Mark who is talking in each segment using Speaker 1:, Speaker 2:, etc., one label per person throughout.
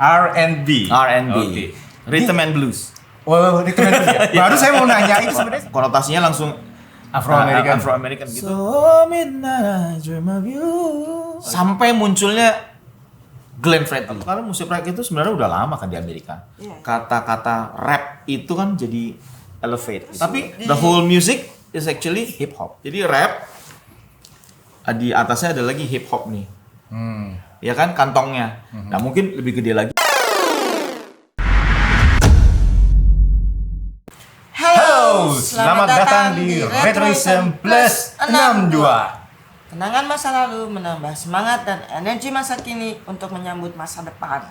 Speaker 1: R&B.
Speaker 2: R&B.
Speaker 1: Oke.
Speaker 2: Rhythm and blues.
Speaker 1: Oh, rhythm and blues ya? Baru saya mau nanya itu sebenarnya
Speaker 2: Konotasinya langsung
Speaker 1: Afro-American.
Speaker 2: Afro-American gitu. So midnight I dream of you. Sampai munculnya Glenn Fredly. Karena musik rap itu sebenarnya udah lama kan di Amerika. Kata-kata rap itu kan jadi elevate. Tapi the whole music is actually hip hop. Jadi rap di atasnya ada lagi hip hop nih. Ya kan kantongnya. Nah, mungkin lebih gede lagi.
Speaker 1: Halo, selamat datang di Retroism Plus 62.
Speaker 3: Kenangan masa lalu menambah semangat dan energi masa kini untuk menyambut masa depan.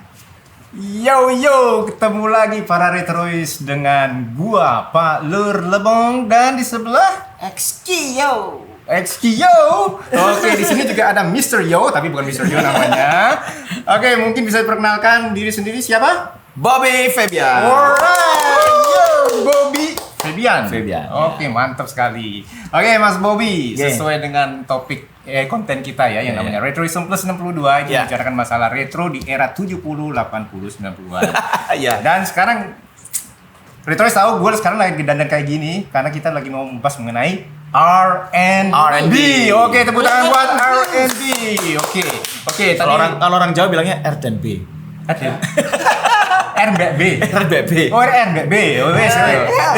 Speaker 1: Yo, ketemu lagi para Retrois dengan gua Pak Lur Lebong dan di sebelah
Speaker 3: XQ
Speaker 1: XQ. Oke, di sini juga ada Mr. Yo, tapi bukan Mr. Yo namanya. Oke, mungkin bisa diperkenalkan diri sendiri siapa?
Speaker 2: Bobby Fabian.
Speaker 1: Alright, yo, Bobby Fabian. Oke, mantap sekali. Oke, Mas Bobby, sesuai dengan topik konten kita ya yang namanya Retroism Plus 62, ini membicarakan masalah retro di era 70, 80, 90-an.
Speaker 2: Iya.
Speaker 1: Dan sekarang Retrois tahu gue sekarang lagi dandan kayak gini karena kita lagi mau membahas mengenai R&B. Oke, tepuk tangan buat R&B. Oke,
Speaker 2: Kalau orang Jawa bilangnya R dan B.
Speaker 1: R&B.
Speaker 2: RBB.
Speaker 1: Oh, R&B. Oh, wes.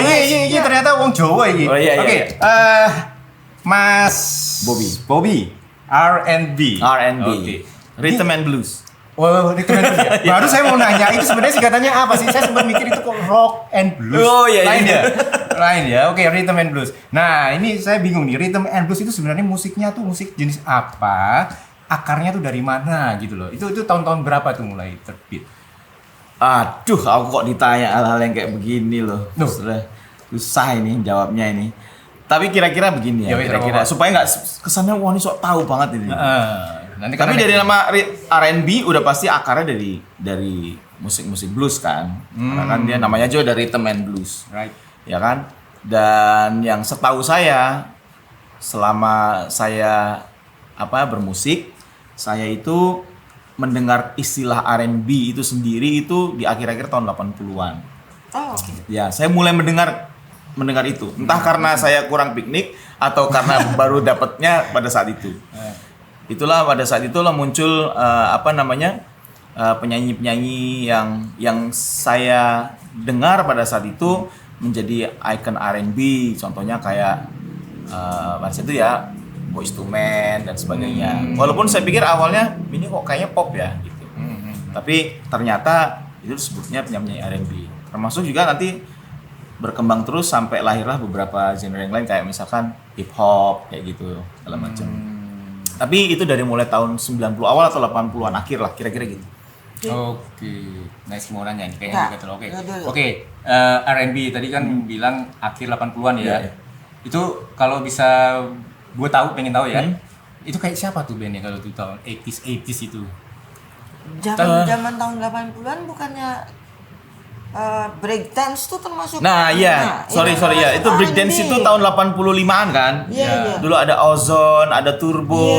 Speaker 1: Ini ternyata wong Jawa ini.
Speaker 2: Oh, iya.
Speaker 1: Oke, Mas Bobby. R&B. Oke.
Speaker 2: Rhythm and blues.
Speaker 1: Oh, itu ya. Baru saya mau nanya itu sebenarnya singkatannya apa sih? Saya sempat mikir itu kok rock and blues.
Speaker 2: Oh, iya.
Speaker 1: Lain ya. Oke, rhythm and blues. Nah, ini saya bingung nih. Rhythm and blues itu sebenarnya musiknya tuh musik jenis apa? Akarnya tuh dari mana gitu loh. Itu tahun-tahun berapa tuh mulai terbit?
Speaker 2: Aduh, aku kok ditanya hal-hal yang kayak begini loh. Susah ini jawabnya ini. Tapi kira-kira begini ya, kira-kira supaya nggak kesannya wah ini sok tahu banget ini. Tapi dari nama R&B udah pasti akarnya dari musik-musik blues kan. Karena kan dia namanya juga dari rhythm and blues.
Speaker 1: Right.
Speaker 2: Ya kan? Dan yang setahu saya selama saya bermusik, saya itu mendengar istilah R&B itu sendiri itu di akhir-akhir tahun 80-an.
Speaker 3: Oh, oke.
Speaker 2: Ya, saya mulai mendengar itu. Entah karena saya kurang piknik atau karena baru dapatnya pada saat itu. Itulah pada saat itulah muncul penyanyi-penyanyi yang saya dengar pada saat itu menjadi ikon R&B. Contohnya kayak pada itu ya Boyz II Men dan sebagainya. Walaupun saya pikir awalnya ini kok kayaknya pop ya gitu. Tapi ternyata itu sebutnya penyanyi R&B. Termasuk juga nanti berkembang terus sampai lahirlah beberapa genre yang lain kayak misalkan hip hop kayak gitu segala macam. Tapi itu dari mulai tahun 90 awal atau 80-an akhir lah kira-kira gitu.
Speaker 1: Oke. Nice mau nanya nih kayaknya juga tuh. Oke. R&B tadi kan bilang akhir 80-an ya. Itu kalau bisa gue pengen tahu ya. Itu kayak siapa tuh bandnya kalau tuh tahun 80s itu?
Speaker 3: Zaman tahun 80-an bukannya breakdance tuh termasuk.
Speaker 2: Nah, iya. Sorry ya. Itu breakdance itu tahun 85-an kan?
Speaker 3: Iya.
Speaker 2: Dulu ada Ozone, ada Turbo,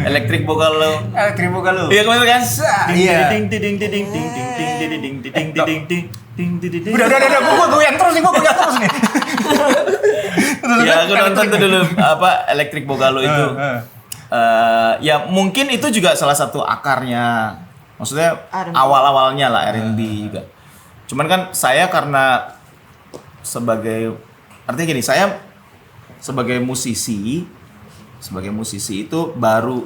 Speaker 2: Electric Boogaloo. Iya, kemarin kan?
Speaker 1: Iya.
Speaker 2: Ding ding ding ding ding ding ding ding ding ding ding ding ding.
Speaker 1: Udah, gue goyang terus nih.
Speaker 2: Ya, aku nonton tuh dulu Electric Boogaloo itu. Ya mungkin itu juga salah satu akarnya. Maksudnya awal-awalnya lah R&B juga. Cuman kan saya karena artinya gini, saya sebagai musisi itu baru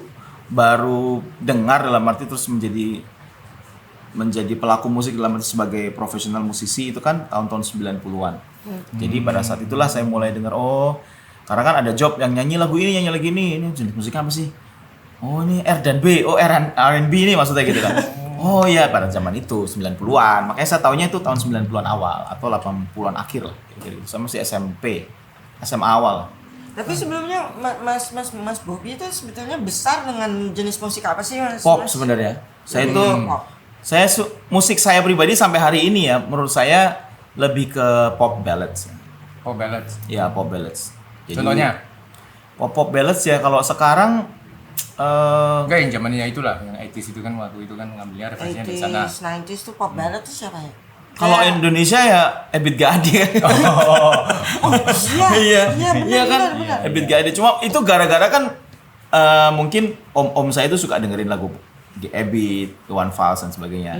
Speaker 2: dengar dalam arti terus menjadi pelaku musik dalam arti sebagai profesional musisi itu kan tahun-tahun 90-an. Jadi pada saat itulah saya mulai dengar karena kan ada job yang nyanyi lagu ini jenis musik apa sih? Oh ini R dan B, R&B ini maksudnya gitu kan. Oh iya pada zaman itu 90-an. Makanya saya taunya itu tahun 90-an awal atau 80-an akhir lah kira-kira. Saya masih SMA awal.
Speaker 3: Tapi sebelumnya Mas Bobby itu sebetulnya besar dengan jenis musik apa sih Mas?
Speaker 2: Pop sebenarnya. Saya itu musik saya pribadi sampai hari ini ya menurut saya lebih ke pop ballads.
Speaker 1: Pop ballads.
Speaker 2: Ya, pop ballads. Jadi,
Speaker 1: contohnya?
Speaker 2: Pop ballads ya kalau sekarang
Speaker 1: Enggak, yang zamannya itulah, yang 80s itu kan, waktu itu kan ngambilnya referensinya dari sana.
Speaker 3: 80s, 90s tuh pop ballad tuh siapa ya?
Speaker 2: Kalau Indonesia ya Ebit Gade. Iya, iya kan, Ebit Gade. Cuma itu gara-gara kan mungkin om saya itu suka dengerin lagu Ebit, Iwan Fals dan sebagainya.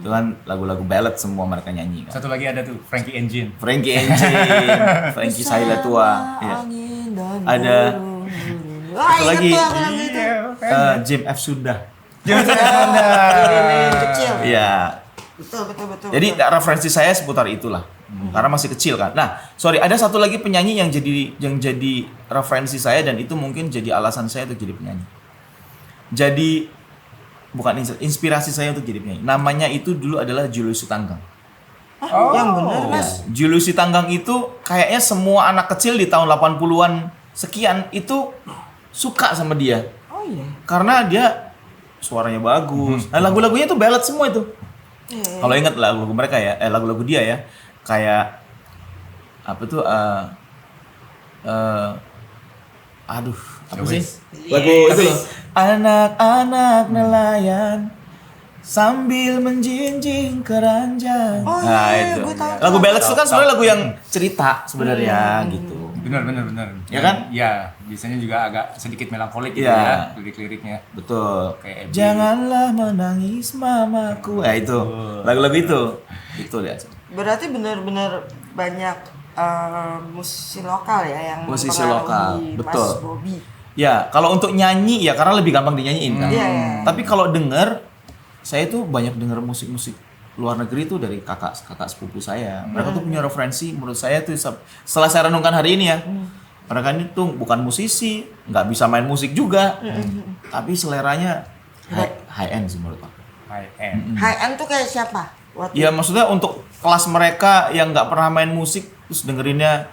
Speaker 2: Itu kan lagu-lagu ballad semua mereka nyanyi kan.
Speaker 1: Satu lagi ada tuh Frankie Engine.
Speaker 2: Frankie Engine, Frankie Saila tua. Iya. Ada satu lagi Jim F Sunda.
Speaker 3: Kecil.
Speaker 2: Iya.
Speaker 3: Betul.
Speaker 2: Jadi referensi saya seputar itulah. Karena masih kecil kan. Nah, sorry, ada satu lagi penyanyi yang jadi referensi saya dan itu mungkin jadi alasan saya untuk jadi penyanyi. Jadi bukan inspirasi saya untuk jadi penyanyi. Namanya itu dulu adalah Julius Sitanggang.
Speaker 3: Yang benar, Mas.
Speaker 2: Julius Sitanggang itu kayaknya semua anak kecil di tahun 80-an sekian itu suka sama dia.
Speaker 3: Oh iya.
Speaker 2: Karena dia suaranya bagus. Nah, lagu-lagunya tuh ballad semua itu. Kalau ingat lagu-lagu mereka ya, lagu-lagu dia ya, kayak apa tuh? Aduh, apa sih? Lagu itu loh. Anak-anak nelayan sambil menjinjing keranjang.
Speaker 3: Oh,
Speaker 2: Nah,
Speaker 3: iya,
Speaker 2: itu.
Speaker 3: gue tahu.
Speaker 2: Lagu ballad itu kan sebenarnya lagu yang cerita sebenarnya gitu.
Speaker 1: Benar.
Speaker 2: Ya kan?
Speaker 1: Ya, biasanya juga agak sedikit melankolik gitu
Speaker 2: Iya.
Speaker 1: ya, lirik-liriknya.
Speaker 2: Betul.
Speaker 1: Kayak Ebit.
Speaker 2: Janganlah menangis mamaku. Ya itu. Lagu-lagu itu. Itu dia.
Speaker 3: Berarti benar-benar banyak musisi lokal ya yang
Speaker 2: Musisi
Speaker 3: mempengaruhi
Speaker 2: lokal, betul.
Speaker 3: Mas Bobby.
Speaker 2: Ya, kalau untuk nyanyi ya karena lebih gampang dinyanyiin kan.
Speaker 3: Iya.
Speaker 2: Tapi kalau denger, saya tuh banyak denger musik-musik luar negeri tuh dari kakak sepupu saya. Mereka tuh punya referensi menurut saya tuh setelah saya renungkan hari ini ya. Mereka ini tuh bukan musisi, nggak bisa main musik juga. Tapi seleranya high end sih menurut aku.
Speaker 1: High end.
Speaker 3: High end tuh kayak siapa?
Speaker 2: Ya maksudnya untuk kelas mereka yang nggak pernah main musik terus dengerinnya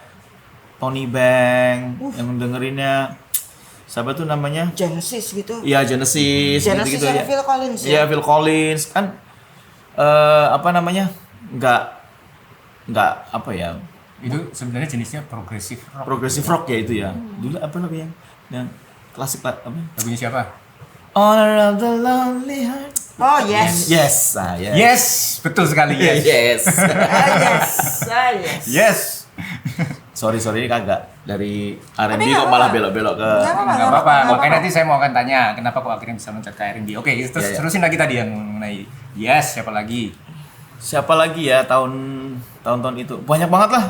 Speaker 2: Tony Bank, yang dengerinnya siapa tuh namanya?
Speaker 3: Genesis gitu.
Speaker 2: Iya Genesis
Speaker 3: Genesis
Speaker 2: gitu
Speaker 3: yang
Speaker 2: ya.
Speaker 3: Phil Collins ya.
Speaker 2: Iya Phil Collins kan apa namanya? Nggak apa ya?
Speaker 1: Itu sebenarnya jenisnya progressive rock.
Speaker 2: Progressive rock ya itu ya. Dulu apa lagu yang klasik apa?
Speaker 1: Lagunya siapa?
Speaker 2: Honor of the Lonely Heart.
Speaker 3: Oh yes.
Speaker 2: Yes, yes.
Speaker 1: Yes, betul sekali yes.
Speaker 2: Yes.
Speaker 3: Yes.
Speaker 1: Yes.
Speaker 2: sorry ini kagak dari R&B
Speaker 3: Tapi nggak
Speaker 2: kok malah
Speaker 3: apa-apa.
Speaker 2: belok-belok ke
Speaker 1: Nggak apa-apa. Makanya nanti saya mau akan tanya kenapa kok akhirnya bisa loncat ke R&B. Oke, terus
Speaker 2: Iya.
Speaker 1: terusin lagi tadi yang mengenai yes, siapa lagi?
Speaker 2: siapa lagi ya tahun-tahun itu banyak banget lah.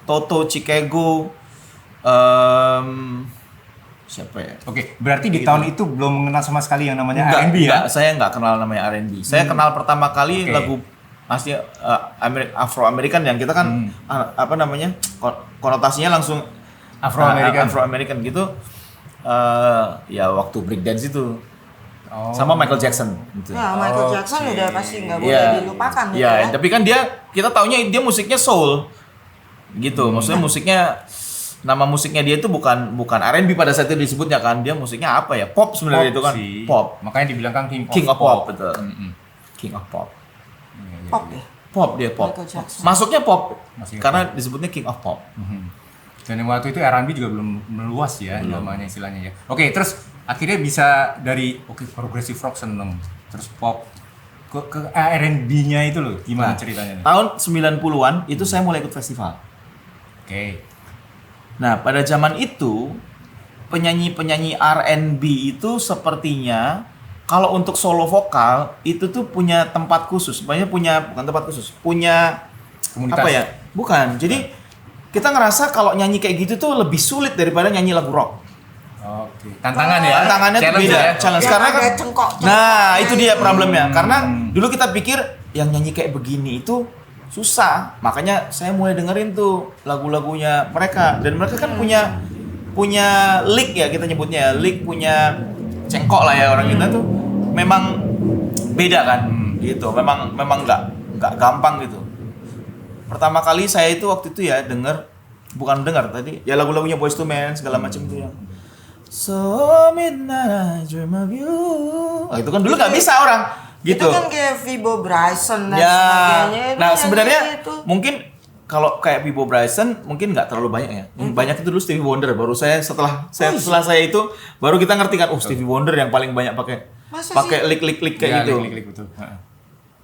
Speaker 2: Toto, Chicago, siapa ya?
Speaker 1: Oke, berarti di tahun itu belum mengenal sama sekali yang namanya R&B ya?
Speaker 2: Saya nggak kenal namanya R&B. Saya kenal pertama kali
Speaker 1: Oke.
Speaker 2: lagu asli Afro American yang kita kan apa namanya konotasinya langsung
Speaker 1: Afro American.
Speaker 2: Afro American gitu. Ya waktu breakdance itu
Speaker 1: Oh.
Speaker 2: sama Michael Jackson gitu.
Speaker 3: Ya Michael Jackson udah pasti nggak boleh
Speaker 2: Iya.
Speaker 3: dilupakan gitu
Speaker 2: Iya,
Speaker 3: ya.
Speaker 2: tapi kan kita taunya dia musiknya soul. Gitu. Maksudnya musiknya nama musiknya dia itu bukan R&B pada saat itu disebutnya kan. Dia musiknya apa ya? Pop sebenarnya itu kan.
Speaker 1: sih.
Speaker 2: Pop.
Speaker 1: Makanya dibilang kan
Speaker 2: King of Pop, betul. King of Pop.
Speaker 3: Pop ya.
Speaker 2: Pop dia pop.
Speaker 3: Michael Jackson.
Speaker 2: Masuknya pop.
Speaker 1: Masuknya
Speaker 2: Karena disebutnya King of Pop.
Speaker 1: Dan yang waktu itu R&B juga belum meluas ya namanya istilahnya ya. Oke, terus akhirnya bisa dari progressive rock seneng, terus pop ke R&B-nya itu loh. Gimana ceritanya?
Speaker 2: Tahun 90-an itu saya mulai ikut festival.
Speaker 1: Oke.
Speaker 2: Nah, pada zaman itu penyanyi-penyanyi R&B itu sepertinya kalau untuk solo vokal itu tuh punya tempat khusus. Banyak bukan tempat khusus, punya
Speaker 1: Komunitas.
Speaker 2: apa ya? Bukan. Jadi kita ngerasa kalau nyanyi kayak gitu tuh lebih sulit daripada nyanyi lagu rock.
Speaker 1: Oke. Tantangan ya.
Speaker 2: Tantangannya tuh
Speaker 1: Challenge
Speaker 2: beda.
Speaker 1: ya?
Speaker 2: Challenge
Speaker 3: Yang
Speaker 2: karena
Speaker 3: ada
Speaker 2: kan.
Speaker 3: cengkok-cengkok.
Speaker 2: Nah, itu dia problemnya. Karena dulu kita pikir yang nyanyi kayak begini itu susah. Makanya saya mulai dengerin tuh lagu-lagunya mereka dan mereka kan punya lick ya kita nyebutnya. Lick punya cengkok lah ya orang kita tuh. Memang beda kan gitu. Memang nggak gampang gitu. Pertama kali saya itu waktu itu ya bukan denger tadi ya lagu-lagunya Boyz II Men segala macam itu yang So midnight I dream of you. Oh, itu kan dulu nggak bisa orang gitu.
Speaker 3: Itu kan kayak Vibo Bryson dan
Speaker 2: Ya.
Speaker 3: sebagainya. Itu
Speaker 2: Nah
Speaker 3: yang
Speaker 2: sebenarnya
Speaker 3: gitu.
Speaker 2: mungkin kalau kayak Bibo Bryson mungkin nggak terlalu banyak ya. Yang banyak itu dulu Stevie Wonder. Baru setelah saya itu baru kita ngerti kan, Stevie Wonder yang paling banyak pakai lick kayak gitu.
Speaker 1: Lick betul.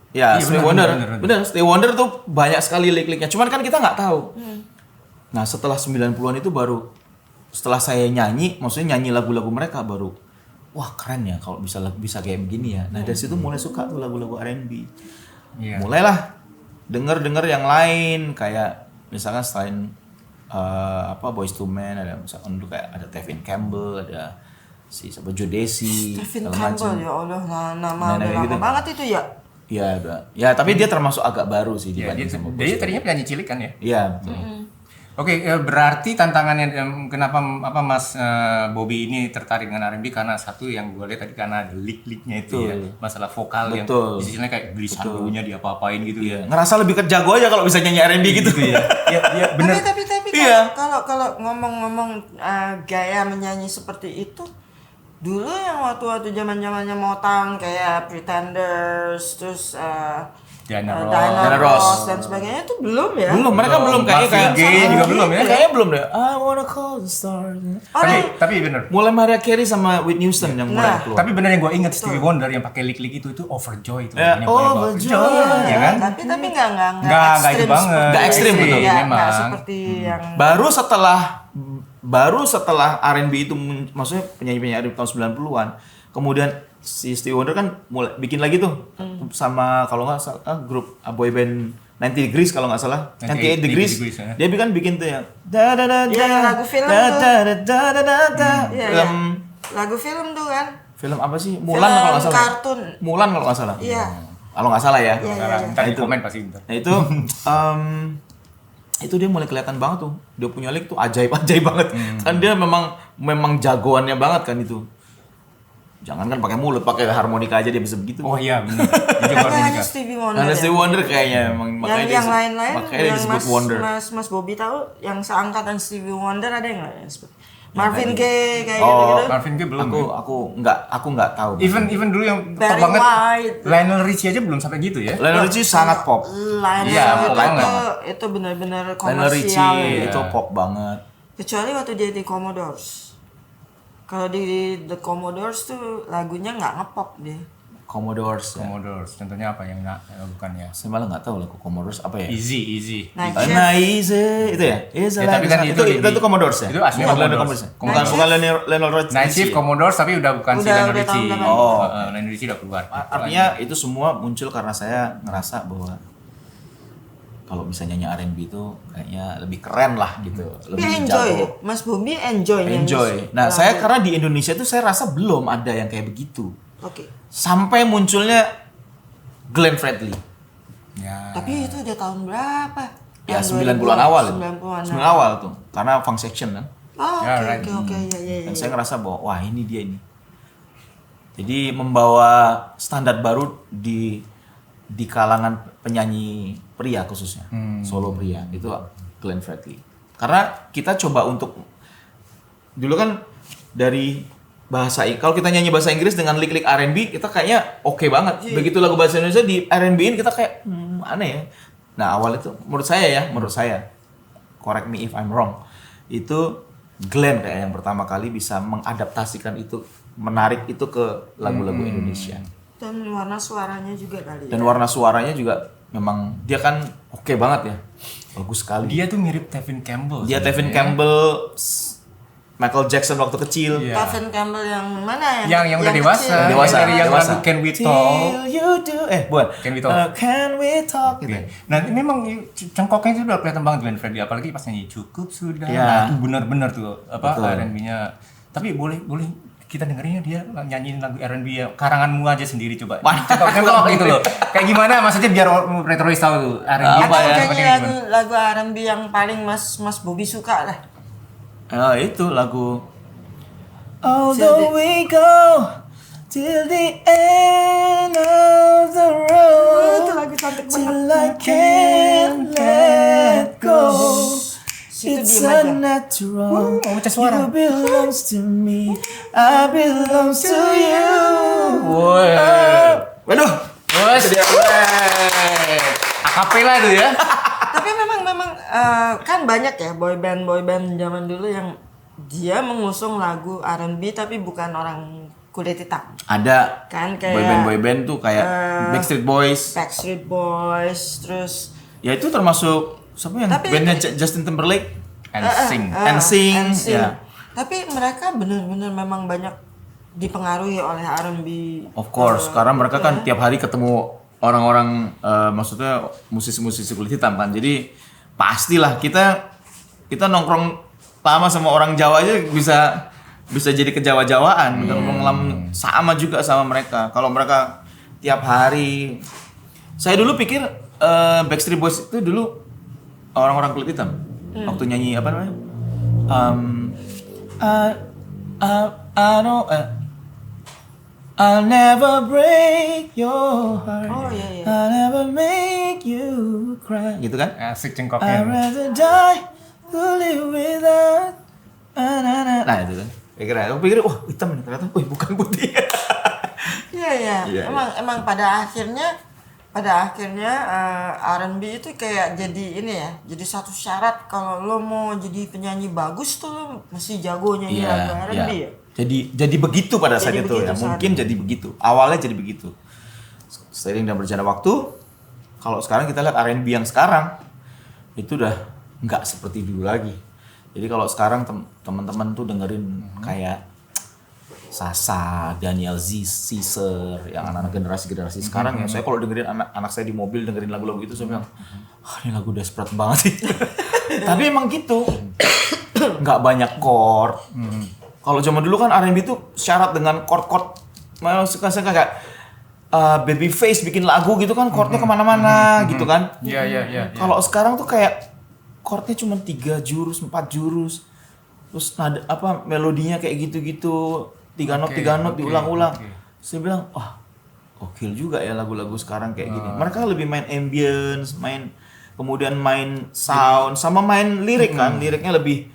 Speaker 2: Ya,
Speaker 1: Iya,
Speaker 2: Stevie
Speaker 1: benar,
Speaker 2: Wonder.
Speaker 1: benar.
Speaker 2: Benar, Stevie Wonder tuh banyak sekali lick-licknya. Cuman kan kita nggak tahu. Nah, setelah 90-an itu baru setelah saya nyanyi, maksudnya nyanyi lagu-lagu mereka baru wah keren ya kalau bisa kayak begini ya. Nah, dari situ mulai suka tuh lagu-lagu R&B.
Speaker 1: Iya.
Speaker 2: Mulailah denger yang lain kayak misalkan selain Boyz II Men, ada misalkan dulu kayak ada Tevin Campbell, ada si siapa Joe Desi,
Speaker 3: Stephen
Speaker 2: segala
Speaker 3: Campbell
Speaker 2: macam.
Speaker 3: ya Allah, nama
Speaker 2: Nah,
Speaker 3: udah lama
Speaker 2: gitu.
Speaker 3: banget itu ya.
Speaker 2: Iya, udah. Ya, tapi dia termasuk agak baru sih
Speaker 1: Iya,
Speaker 2: dibanding
Speaker 1: dia
Speaker 2: sama Boyz II
Speaker 1: tadinya penyanyi cilik kan ya.
Speaker 2: Men. Iya, betul.
Speaker 1: Oke, berarti tantangannya kenapa Mas Bobby ini tertarik dengan R&B karena satu yang gue lihat tadi karena ada lick-licknya itu ya,
Speaker 2: Betul.
Speaker 1: masalah vokal
Speaker 2: Betul.
Speaker 1: yang istilahnya kayak gelisah dulunya diapa-apain gitu ya.
Speaker 2: Ngerasa lebih kejago aja kalau bisa nyanyi R&B gitu ya.
Speaker 1: Iya, benar.
Speaker 3: Tapi
Speaker 2: Iya.
Speaker 3: kalau ngomong-ngomong gaya menyanyi seperti itu, dulu yang waktu zamannya Motown kayak Pretenders, terus
Speaker 1: Diana
Speaker 2: Diana
Speaker 3: Ross
Speaker 2: Ross
Speaker 3: dan sebagainya itu belum ya.
Speaker 2: Belum, mereka belum kayaknya
Speaker 1: Marvin Gaye juga belum ya.
Speaker 2: Kayaknya belum deh. I wanna call the stars.
Speaker 1: Tapi benar.
Speaker 2: Mulai Mariah Carey sama Whitney Houston yang mulai
Speaker 3: Nah,
Speaker 2: keluar.
Speaker 1: Tapi benar yang gue ingat Stevie Wonder yang pakai lick-lick itu Overjoy itu.
Speaker 2: Ya,
Speaker 1: Yang pakai
Speaker 2: Overjoy,
Speaker 1: ya kan?
Speaker 3: Tapi nggak
Speaker 1: Nggak itu banget.
Speaker 2: Nggak ekstrim, betul.
Speaker 3: Nggak
Speaker 1: Memang.
Speaker 3: seperti yang
Speaker 2: Baru setelah R&B itu maksudnya penyanyi-penyanyi tahun 90-an, kemudian si Stevie Wonder kan mulai bikin lagi tuh sama kalau nggak salah grup boy band 90 Degrees kalau nggak salah 98 Degrees
Speaker 1: ya.
Speaker 2: dia bikin tuh yang da da da
Speaker 3: Iya,
Speaker 2: da
Speaker 3: lagu film
Speaker 2: da
Speaker 3: tuh.
Speaker 2: da da da da da da
Speaker 3: Iya,
Speaker 2: film
Speaker 3: lagu film tuh kan.
Speaker 2: film apa sih Mulan kalau nggak salah
Speaker 3: Kartun.
Speaker 2: Mulan kalau nggak salah
Speaker 3: Iya.
Speaker 2: kalau nggak salah ya
Speaker 3: Iya.
Speaker 1: Ntar di
Speaker 2: Itu.
Speaker 1: komen pasti bentar.
Speaker 2: nah itu dia mulai kelihatan banget tuh dia punya lick tuh ajaib banget kan dia memang jagoannya banget kan itu jangan kan pakai mulut pakai harmonika aja dia bisa begitu
Speaker 1: Oh iya, benar. Dia juga
Speaker 3: Tapi
Speaker 1: harmonika.
Speaker 3: hanya Stevie Wonder.
Speaker 2: Karena
Speaker 3: ya?
Speaker 2: Stevie Wonder kayaknya emang
Speaker 3: Yang lain-lain
Speaker 2: makanya dia
Speaker 3: yang
Speaker 2: disebut Wonder
Speaker 3: Mas Bobby tahu yang seangkatan Stevie Wonder ada yang nggak yang sebut? Marvin Gaye kayak
Speaker 2: Oh,
Speaker 3: gitu-gitu.
Speaker 1: Marvin Gaye belum.
Speaker 2: aku nggak tahu
Speaker 1: Even dulu yang top
Speaker 3: Barry
Speaker 1: banget
Speaker 3: White.
Speaker 1: Lionel Richie aja belum sampai gitu ya.
Speaker 2: Lionel Richie sangat pop
Speaker 3: Lionel
Speaker 1: Iya,
Speaker 3: itu,
Speaker 1: banget.
Speaker 3: itu benar-benar
Speaker 2: Lionel Richie
Speaker 3: komersial ya.
Speaker 2: itu pop banget
Speaker 3: Kecuali waktu dia di Commodores. Kalau di The Commodores tuh lagunya nggak ngepop dia.
Speaker 2: Commodores ya.
Speaker 1: Commodores, contohnya apa yang bukan ya?
Speaker 2: Saya malah nggak tahu lagu Commodores apa ya
Speaker 1: Easy.
Speaker 3: Night
Speaker 2: Ah,
Speaker 3: Shift.
Speaker 2: nah, easy itu ya?
Speaker 1: Ya, tapi kan
Speaker 2: itu Commodores ya?
Speaker 1: itu aslinya
Speaker 2: Bukan Lionel
Speaker 1: Commodores.
Speaker 2: Commodores. Bukan Lionel Richie.
Speaker 1: Night Shift Commodores tapi udah bukan si
Speaker 3: Udah
Speaker 1: Lionel Richie.
Speaker 3: tahun berapa?
Speaker 2: Oh.
Speaker 1: Lionel Richie udah keluar.
Speaker 2: Artinya itu semua muncul karena saya ngerasa bahwa kalau bisa nyanyi R&B itu kayaknya lebih keren lah gitu, lebih
Speaker 3: Dia enjoy,
Speaker 2: jago.
Speaker 3: Mas Bobby enjoy nyanyi.
Speaker 2: Enjoy. Nah, saya karena di Indonesia tuh saya rasa belum ada yang kayak begitu.
Speaker 3: Oke.
Speaker 2: Sampai munculnya Glenn Fredly.
Speaker 1: Ya.
Speaker 3: Tapi itu udah tahun berapa?
Speaker 2: Ya
Speaker 3: Tahun
Speaker 2: 90-an awal itu.
Speaker 3: 90-an.
Speaker 2: 90-an awal tuh. Karena Funk Section kan.
Speaker 3: Oh,
Speaker 1: Ya,
Speaker 3: oke
Speaker 1: right.
Speaker 3: oke ya.
Speaker 2: Dan saya ngerasa bahwa wah ini dia ini. Jadi membawa standar baru di kalangan penyanyi pria khususnya, solo pria itu Glenn Fredly. Karena kita coba untuk dulu kan dari bahasa kalau kita nyanyi bahasa Inggris dengan lick-lick R&B kita kayaknya oke banget. Begitu lagu bahasa Indonesia di R&B-in kita kayak aneh ya. Nah awal itu menurut saya, correct me if I'm wrong, itu Glenn kayak yang pertama kali bisa mengadaptasikan itu, menarik itu ke lagu-lagu Indonesia.
Speaker 3: Dan warna suaranya juga kali.
Speaker 2: Dan warna suaranya juga memang dia kan oke banget ya, bagus sekali.
Speaker 1: Dia tuh mirip Tevin Campbell.
Speaker 2: Dia Tevin
Speaker 1: sebenarnya.
Speaker 2: Campbell, Michael Jackson waktu kecil.
Speaker 1: Iya.
Speaker 3: Tevin Campbell yang mana
Speaker 1: Yang udah dewasa.
Speaker 3: kecil?
Speaker 2: Yang dewasa.
Speaker 1: Yang dari yang
Speaker 2: Dewasa.
Speaker 1: lagu Can We Talk.
Speaker 2: Till you do, bukan.
Speaker 1: Can We Talk.
Speaker 2: Can we talk gitu.
Speaker 1: Oke. Nah, ini memang cengkoknya itu udah kelihatan banget Glenn Fredly, apalagi pas nyanyi cukup sudah.
Speaker 2: Iya.
Speaker 1: Nah, itu benar-benar tuh
Speaker 2: Betul.
Speaker 1: R&B-nya. Tapi boleh kita dengerinnya dia nyanyiin lagu R&B ya, karanganmu aja sendiri coba. Cengkok gitu loh. Kayak gimana maksudnya biar retrois tahu tuh R&B
Speaker 3: Atau
Speaker 2: Apa ya?
Speaker 3: nyanyi lagu R&B yang paling Mas Bobby suka lah.
Speaker 2: Itu lagu Although we go till the end of the road,
Speaker 3: Itu lagu cantik banget.
Speaker 2: till I can't let go.
Speaker 3: Situ
Speaker 2: It's
Speaker 3: diem
Speaker 2: a
Speaker 3: aja.
Speaker 2: natural.
Speaker 1: Oh, pecah suara.
Speaker 2: You belongs to me, I belongs to you.
Speaker 1: Woi.
Speaker 2: Waduh.
Speaker 1: Bos. Akapela itu ya.
Speaker 3: Tapi memang kan banyak ya boyband zaman dulu yang dia mengusung lagu R&B tapi bukan orang kulit hitam.
Speaker 2: Ada
Speaker 3: Kan kayak
Speaker 2: boyband tuh kayak
Speaker 3: Backstreet Boys, terus
Speaker 2: ya itu termasuk siapa yang
Speaker 3: Tapi-
Speaker 2: bandnya Justin Timberlake,
Speaker 1: NSYNC.
Speaker 2: NSYNC, ya.
Speaker 3: Tapi mereka benar-benar memang banyak dipengaruhi oleh R&B.
Speaker 2: Of course, karena mereka kan tiap hari ketemu orang-orang, maksudnya musisi-musisi kulit hitam kan. Jadi pastilah kita nongkrong lama sama orang Jawa aja bisa jadi kejawa-jawaan. Nongkrong lama sama juga sama mereka. Kalau mereka tiap hari, saya dulu pikir Backstreet Boys itu dulu orang-orang kulit hitam. Waktu nyanyi apa namanya? I know. I'll never break your heart.
Speaker 3: Oh, iya.
Speaker 2: I'll never make you cry. Gitu kan?
Speaker 1: Asik
Speaker 2: I'd
Speaker 1: cengkoknya.
Speaker 2: rather die to live without. Nah itu kan. Aku pikir, wah hitam nih. Ternyata, bukan putih.
Speaker 3: Iya.
Speaker 2: Iya,
Speaker 3: Emang pada akhirnya R&B itu kayak jadi ini ya, jadi satu syarat kalau lo mau jadi penyanyi bagus tuh lo mesti jago nyanyi lagu R&B ya.
Speaker 2: Jadi begitu pada saat
Speaker 3: Jadi
Speaker 2: itu
Speaker 3: begitu
Speaker 2: ya.
Speaker 3: saat
Speaker 2: Mungkin jadi begitu. Awalnya jadi begitu. Seiring dan berjalannya waktu, kalau sekarang kita lihat R&B yang sekarang itu udah nggak seperti dulu lagi. Jadi kalau sekarang teman-teman tuh dengerin kayak Sasa, Daniel Caesar, yang anak-anak generasi sekarang ya. Saya kalau dengerin anak saya di mobil dengerin lagu-lagu itu saya bilang, ini lagu desperate banget sih. Tapi emang gitu, nggak banyak chord. Kalau zaman dulu kan R&B tuh syarat dengan chord-chord, suka kayak Babyface bikin lagu gitu kan, chordnya kemana-mana gitu kan.
Speaker 1: Iya.
Speaker 2: Kalau sekarang tuh kayak chordnya cuma 3 jurus, 4 jurus, terus nada melodinya kayak gitu-gitu, 3 not diulang-ulang. Saya bilang, wah, gokil juga ya lagu-lagu sekarang kayak gini. Mereka lebih main ambience, kemudian main sound, sama main lirik kan, liriknya lebih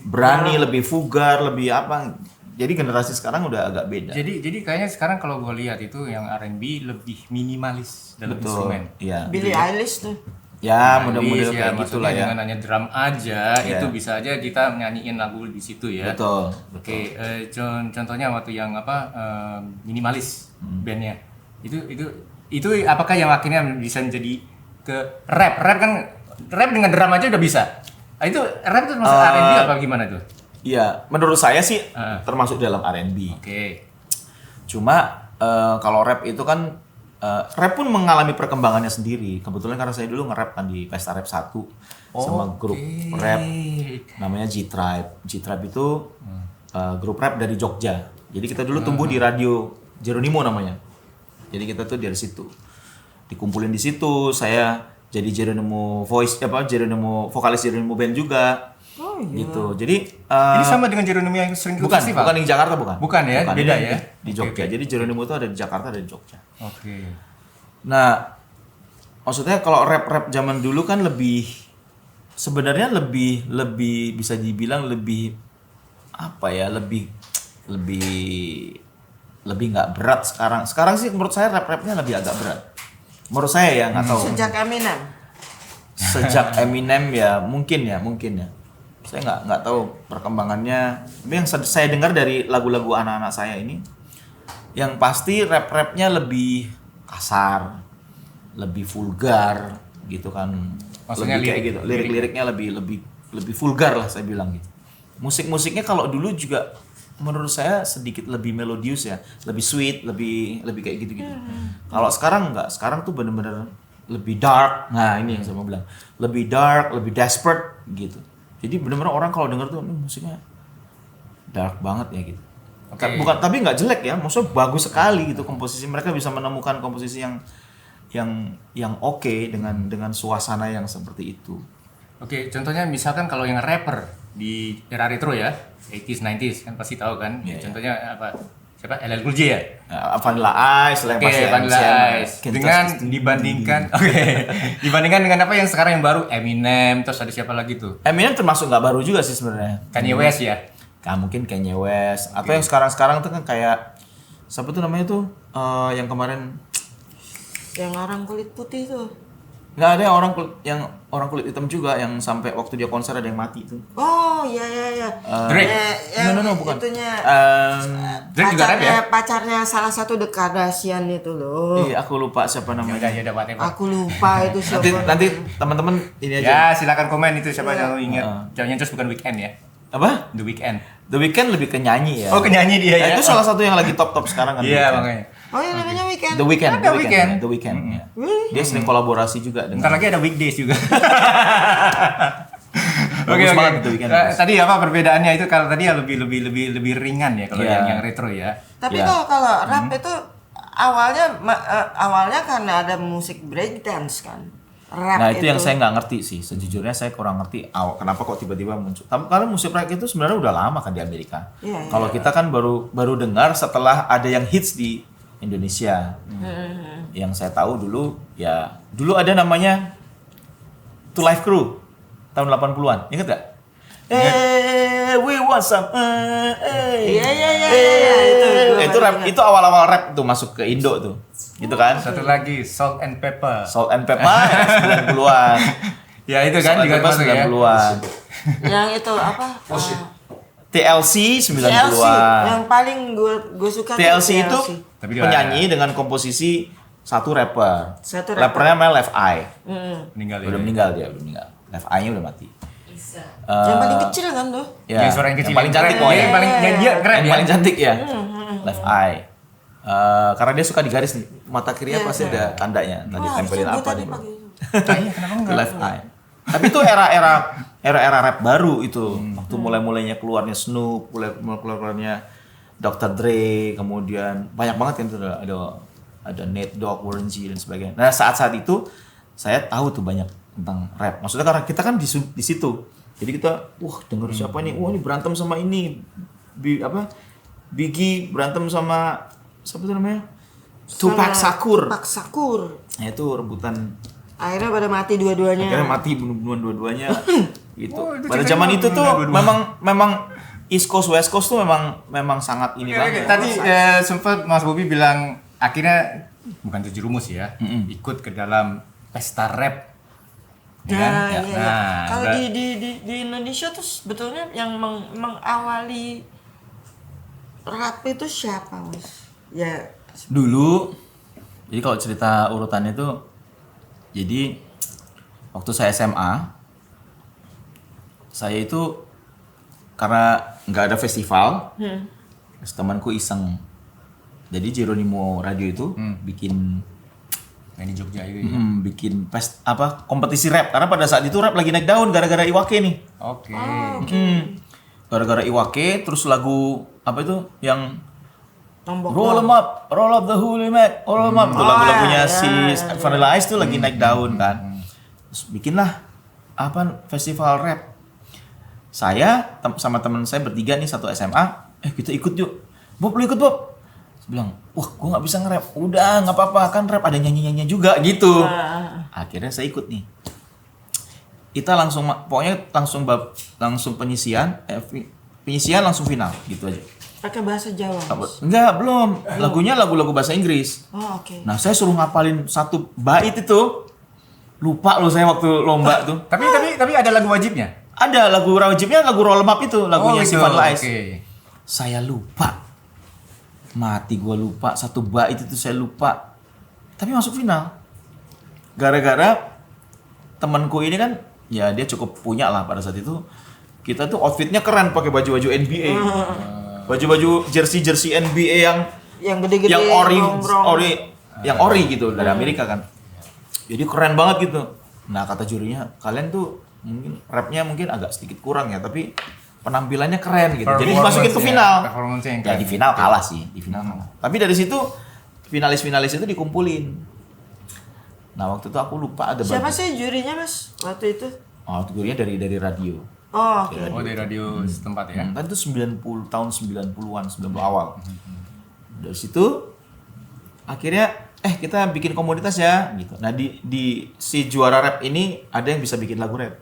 Speaker 2: berani, lebih vulgar, lebih apa. Jadi generasi sekarang udah agak beda.
Speaker 1: Jadi kayaknya sekarang kalau gue lihat itu yang R&B lebih minimalis dalam instrumen.
Speaker 2: Iya.
Speaker 3: Billie Eilish tuh.
Speaker 2: Ya, model-model
Speaker 1: Eilish,
Speaker 2: kayak gitulah ya.
Speaker 1: Dengan hanya drum aja,
Speaker 2: Iya.
Speaker 1: itu bisa aja kita nyanyiin lagu di situ ya.
Speaker 2: Betul.
Speaker 1: Oke, contohnya waktu yang minimalis bandnya. Itu apakah yang akhirnya bisa menjadi ke rap kan rap dengan drum aja udah bisa. Itu rap itu masuk R&B apa gimana tuh?
Speaker 2: Iya, menurut saya sih termasuk dalam R&B.
Speaker 1: Oke.
Speaker 2: Cuma kalau rap itu kan rap pun mengalami perkembangannya sendiri. Kebetulan karena saya dulu nge-rap kan di Pesta Rap 1 sama grup rap namanya G-Tribe. G-Tribe itu grup rap dari Jogja. Jadi kita dulu tumbuh di radio Jeronimo namanya. Jadi kita tuh dari situ. Dikumpulin di situ, saya jadi Jeronimo vokalis Jeronimo Band juga.
Speaker 3: Oh iya.
Speaker 2: Gitu. Jadi
Speaker 1: Ini sama dengan Jeronimo yang sering ikut
Speaker 2: bukan
Speaker 1: festival?
Speaker 2: di Jakarta bukan.
Speaker 1: Bukan ya, beda
Speaker 2: ini
Speaker 1: ya?
Speaker 2: Di Jogja. Jadi Jeronimo itu ada di Jakarta, ada di Jogja.
Speaker 1: Oke.
Speaker 2: Nah, maksudnya kalau rap zaman dulu kan sebenarnya lebih bisa dibilang lebih apa ya, lebih nggak berat sekarang. Sekarang sih menurut saya rap-rapnya lebih agak berat. Menurut saya ya, nggak tahu. Sejak Eminem ya mungkin ya. Saya nggak tahu perkembangannya. Tapi yang saya dengar dari lagu-lagu anak-anak saya ini, yang pasti rap-rapnya lebih kasar, lebih vulgar gitu kan.
Speaker 1: Maksudnya
Speaker 2: lebih kayak gitu. Lirik-liriknya lebih vulgar lah saya bilang gitu. Musik-musiknya kalau dulu juga menurut saya sedikit lebih melodius ya, lebih sweet, lebih kayak gitu-gitu. Kalau sekarang enggak, sekarang tuh bener-bener lebih dark. Nah, ini yang saya mau bilang. Lebih dark, lebih desperate gitu. Jadi bener-bener orang kalau denger tuh musiknya dark banget ya gitu.
Speaker 1: Oke.
Speaker 2: Bukan, tapi nggak jelek ya, maksudnya bagus sekali gitu komposisi. Mereka bisa menemukan komposisi yang oke dengan suasana yang seperti itu.
Speaker 1: Oke, contohnya misalkan kalau yang rapper di era retro ya, 80s, 90s kan pasti tahu kan.
Speaker 2: Iya,
Speaker 1: Contohnya apa? Siapa? LL Cool J ya?
Speaker 2: Vanilla Ice,
Speaker 1: Oke, Vanilla Ice. Dengan dibandingkan dengan apa yang sekarang yang baru, Eminem, terus ada siapa lagi tuh?
Speaker 2: Eminem termasuk nggak baru juga sih sebenarnya.
Speaker 1: Kanye West ya?
Speaker 2: Mungkin Kanye West. Atau yang sekarang tuh kan kayak siapa tuh namanya tuh yang kemarin
Speaker 3: Yang orang kulit putih tuh.
Speaker 2: Nggak ada yang orang kulit hitam juga yang sampai waktu dia konser ada yang mati itu.
Speaker 3: Oh iya.
Speaker 1: Drake.
Speaker 2: No, bukan.
Speaker 3: Itunya
Speaker 1: Drake juga rap ya?
Speaker 3: pacarnya salah satu The Kardashian itu loh.
Speaker 2: Iya, aku lupa siapa namanya.
Speaker 1: Ya udah whatever.
Speaker 3: Aku lupa itu siapa.
Speaker 2: Nanti teman-teman ini aja.
Speaker 1: Ya, silakan komen itu siapa yang ingat. Jangan terus bukan Weekend ya.
Speaker 2: Apa?
Speaker 1: The Weekend.
Speaker 2: The Weeknd lebih ke nyanyi ya.
Speaker 1: Oh, penyanyi dia ya.
Speaker 2: Itu salah satu yang lagi top sekarang kan.
Speaker 1: Iya,
Speaker 2: The Weeknd.
Speaker 1: makanya.
Speaker 3: Oh yang namanya Weekend.
Speaker 2: The Weeknd.
Speaker 1: Ada Weeknd.
Speaker 2: The Weeknd. Ya. Dia sering kolaborasi juga dengan.
Speaker 1: Bentar lagi ada Weekdays juga.
Speaker 2: Bagus banget The Weeknd.
Speaker 1: Tadi apa perbedaannya itu kalau tadi ya lebih ringan ya kalau yang retro ya.
Speaker 3: Tapi
Speaker 2: Ya.
Speaker 3: kalau rap itu awalnya karena ada musik breakdance kan. Rap
Speaker 2: Nah itu yang saya nggak ngerti sih, sejujurnya saya kurang ngerti kenapa kok tiba-tiba muncul. Karena musik rap itu sebenarnya udah lama kan di Amerika.
Speaker 3: Iya,
Speaker 2: Kalau kita kan baru dengar setelah ada yang hits di Indonesia. Yang saya tahu dulu ada namanya Two Live Crew tahun 80-an, ingat gak? We want some.
Speaker 3: Iya.
Speaker 2: Itu rap, itu awal-awal rap tuh masuk ke Indo tuh, gitu kan?
Speaker 1: Satu lagi Salt and Pepper.
Speaker 2: Salt and Pepper 90-an.
Speaker 1: Ya itu kan juga masuk ya.
Speaker 2: 90-an.
Speaker 3: Yang itu apa?
Speaker 2: TLC
Speaker 3: TLC
Speaker 2: 90-an.
Speaker 3: yang paling gue suka tuh
Speaker 2: TLC itu
Speaker 1: Tapi dia
Speaker 2: penyanyi dengan komposisi satu rapper.
Speaker 3: Satu rapper.
Speaker 2: Rappernya namanya Left Eye.
Speaker 1: Meninggal ya.
Speaker 2: Udah meninggal dia, udah meninggal. Left Eye-nya udah mati.
Speaker 3: yang paling kecil kan tuh.
Speaker 2: Ya,
Speaker 1: Yang suara yang kecil.
Speaker 2: paling cantik
Speaker 1: keren.
Speaker 2: pokoknya.
Speaker 1: Yang paling dia keren
Speaker 2: Yang
Speaker 1: ya.
Speaker 2: paling cantik ya. Left Eye. Karena dia suka digaris nih. Mata kirinya pasti ada tandanya. Tadi tempelin apa nih, Bro?
Speaker 1: Iya, kenapa enggak?
Speaker 2: Left Eye. Tapi itu era rap baru itu. Waktu mulai-mulainya keluarnya Snoop, keluarnya Dr. Dre, kemudian banyak banget kan tuh ada Nate Dogg, Warren G dan sebagainya. Nah, saat-saat itu saya tahu tuh banyak tentang rap. Maksudnya karena kita kan di situ. Jadi kita denger siapa nih? Ini berantem sama ini. Biggie berantem sama siapa tuh namanya? Tupac Shakur.
Speaker 3: Tupac Shakur.
Speaker 2: Nah, itu rebutan.
Speaker 3: Akhirnya pada mati dua-duanya.
Speaker 2: Akhirnya mati bunuh-bunuhan dua-duanya gitu.
Speaker 1: itu
Speaker 2: Pada
Speaker 1: ceritanya
Speaker 2: zaman itu tuh
Speaker 1: bunuh-bunuhan.
Speaker 2: memang East Coast West Coast tuh memang sangat ini banget.
Speaker 1: Tadi sempat Mas Bobi bilang akhirnya bukan 7 rumus ya, ikut ke dalam pesta rap.
Speaker 3: Nah,
Speaker 1: Ya,
Speaker 3: iya.
Speaker 1: nah,
Speaker 3: Kalau
Speaker 1: udah.
Speaker 3: di Indonesia tuh sebetulnya yang mengawali rap itu siapa, Mas? Ya,
Speaker 2: Dulu, jadi kalau cerita urutannya tuh, jadi waktu saya SMA, saya itu karena nggak ada festival, terus temanku iseng. Jadi Jeronimo Radio itu bikin
Speaker 1: Yang di Jogja itu ya.
Speaker 2: bikin kompetisi rap karena pada saat itu rap lagi naik daun gara-gara Iwake nih.
Speaker 1: Oke.
Speaker 2: Gara-gara Iwake terus lagu apa itu yang
Speaker 3: Tombok
Speaker 2: Roll 'em up, roll up the holy Mac, roll 'em up tuh lagu-lagunya si Vanilla Ice tuh lagi naik daun kan. Terus bikinlah festival rap. Saya sama teman saya bertiga nih satu SMA, kita ikut yuk. Bob lu ikut Bob. Bilang, gua nggak bisa nge-rap. Udah, nggak apa-apa, kan rap ada nyanyi-nyanyinya juga gitu. Akhirnya saya ikut nih. Kita pokoknya langsung penyisian langsung final gitu aja.
Speaker 3: pakai bahasa Jawa. Mas?
Speaker 2: Enggak, belum. Lagunya lagu-lagu bahasa Inggris.
Speaker 3: Oh, oke.
Speaker 2: Nah, saya suruh ngapalin satu bait itu. Lupa loh saya waktu lomba tuh.
Speaker 1: Tapi ada lagu wajibnya.
Speaker 2: Ada lagu wajibnya lagu Roll 'em Up itu, lagunya si Vanilla Ice.
Speaker 1: Oke.
Speaker 2: Saya lupa. Mati gua lupa, satu bait itu saya lupa. Tapi masuk final. Gara-gara temanku ini kan ya dia cukup punya lah pada saat itu. Kita tuh outfitnya keren pakai baju-baju NBA. Baju-baju jersey NBA
Speaker 3: yang gede-gede
Speaker 2: yang
Speaker 3: nongkrong.
Speaker 2: ori gitu dari Amerika kan. Jadi keren banget gitu. Nah, kata jurinya, kalian tuh mungkin rapnya mungkin agak sedikit kurang ya, tapi penampilannya keren gitu. Jadi dimasukin ke final.
Speaker 1: Performance-nya yang
Speaker 2: Ya
Speaker 1: keren.
Speaker 2: di final kalah sih, di final kalah. Tapi dari situ finalis-finalis itu dikumpulin. Nah, waktu itu aku lupa ada
Speaker 3: Siapa sih jurinya, Mas? Waktu itu?
Speaker 2: Oh, jurinya dari radio.
Speaker 3: Oh, oke.
Speaker 1: Oh, dari radio setempat ya.
Speaker 2: Kan itu tahun 90-an, 90 awal. Dari situ akhirnya kita bikin komunitas ya gitu. Nah, di si juara rap ini ada yang bisa bikin lagu rap.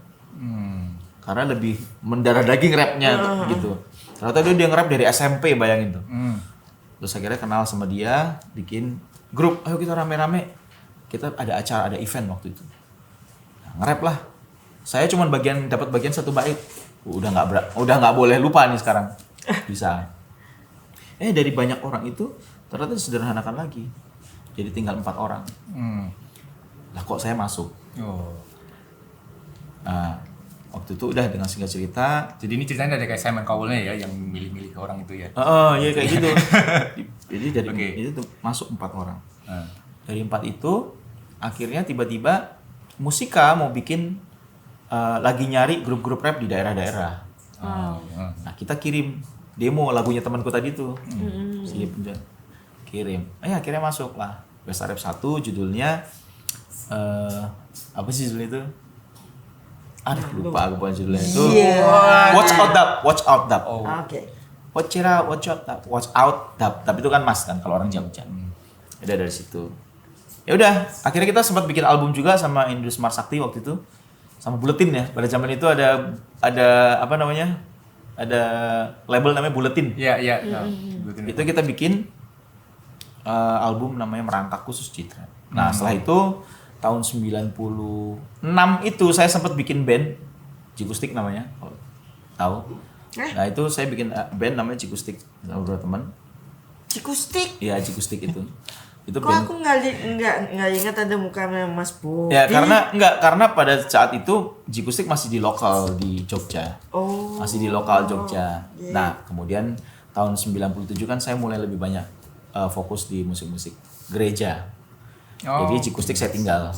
Speaker 2: Karena lebih mendarah daging rapnya gitu. Ternyata dia nge-rap dari SMP, bayangin tuh. Terus akhirnya kenal sama dia, bikin grup, ayo kita rame-rame. Kita ada acara, ada event waktu itu. nge-rap lah. Saya cuma dapat bagian 1 bait. Udah nggak boleh lupa nih sekarang. Bisa. Dari banyak orang itu ternyata disederhanakan lagi. Jadi tinggal 4 orang. Lah kok saya masuk? Nah, waktu itu udah dengan singkat cerita.
Speaker 1: Jadi ini ceritanya dari kayak Simon Cowell-nya ya, yang milih-milih orang itu ya.
Speaker 2: Iya kayak gitu. Jadi dari itu tuh masuk 4 orang. Dari 4 itu akhirnya tiba-tiba Musika mau bikin lagi nyari grup-grup rap di daerah-daerah. Nah, kita kirim demo lagunya temanku tadi tuh. Kirim. Akhirnya masuk lah. Pesta Rap 1 judulnya apa sih judulnya itu? Lupa aku judulnya itu. Watch out dap.
Speaker 3: Oke.
Speaker 2: Watch out dap. Tapi itu kan Mas kan kalau orang Jogja. Udah dari situ. Ya udah, akhirnya kita sempat bikin album juga sama Indus Smart Sakti waktu itu. Sama Buletin ya. Pada zaman itu ada apa namanya? Ada label namanya Buletin.
Speaker 1: Iya.
Speaker 2: Itu kita bikin album namanya Merangkak Khusus Citra. Nah, setelah itu tahun 96 itu saya sempat bikin band Jikustik namanya, kalau tahu. Nah, itu saya bikin band namanya Jikustik sama beberapa teman.
Speaker 3: Jikustik?
Speaker 2: Iya, Jikustik itu. Itu
Speaker 3: kok
Speaker 2: band.
Speaker 3: Aku nggak ingat ada mukanya Mas Bobi.
Speaker 2: Ya, karena pada saat itu Jikustik masih di lokal di Jogja. Masih di lokal Jogja. Nah, kemudian tahun 97 kan saya mulai lebih banyak fokus di musik-musik gereja. Jadi Jikustik saya tinggal.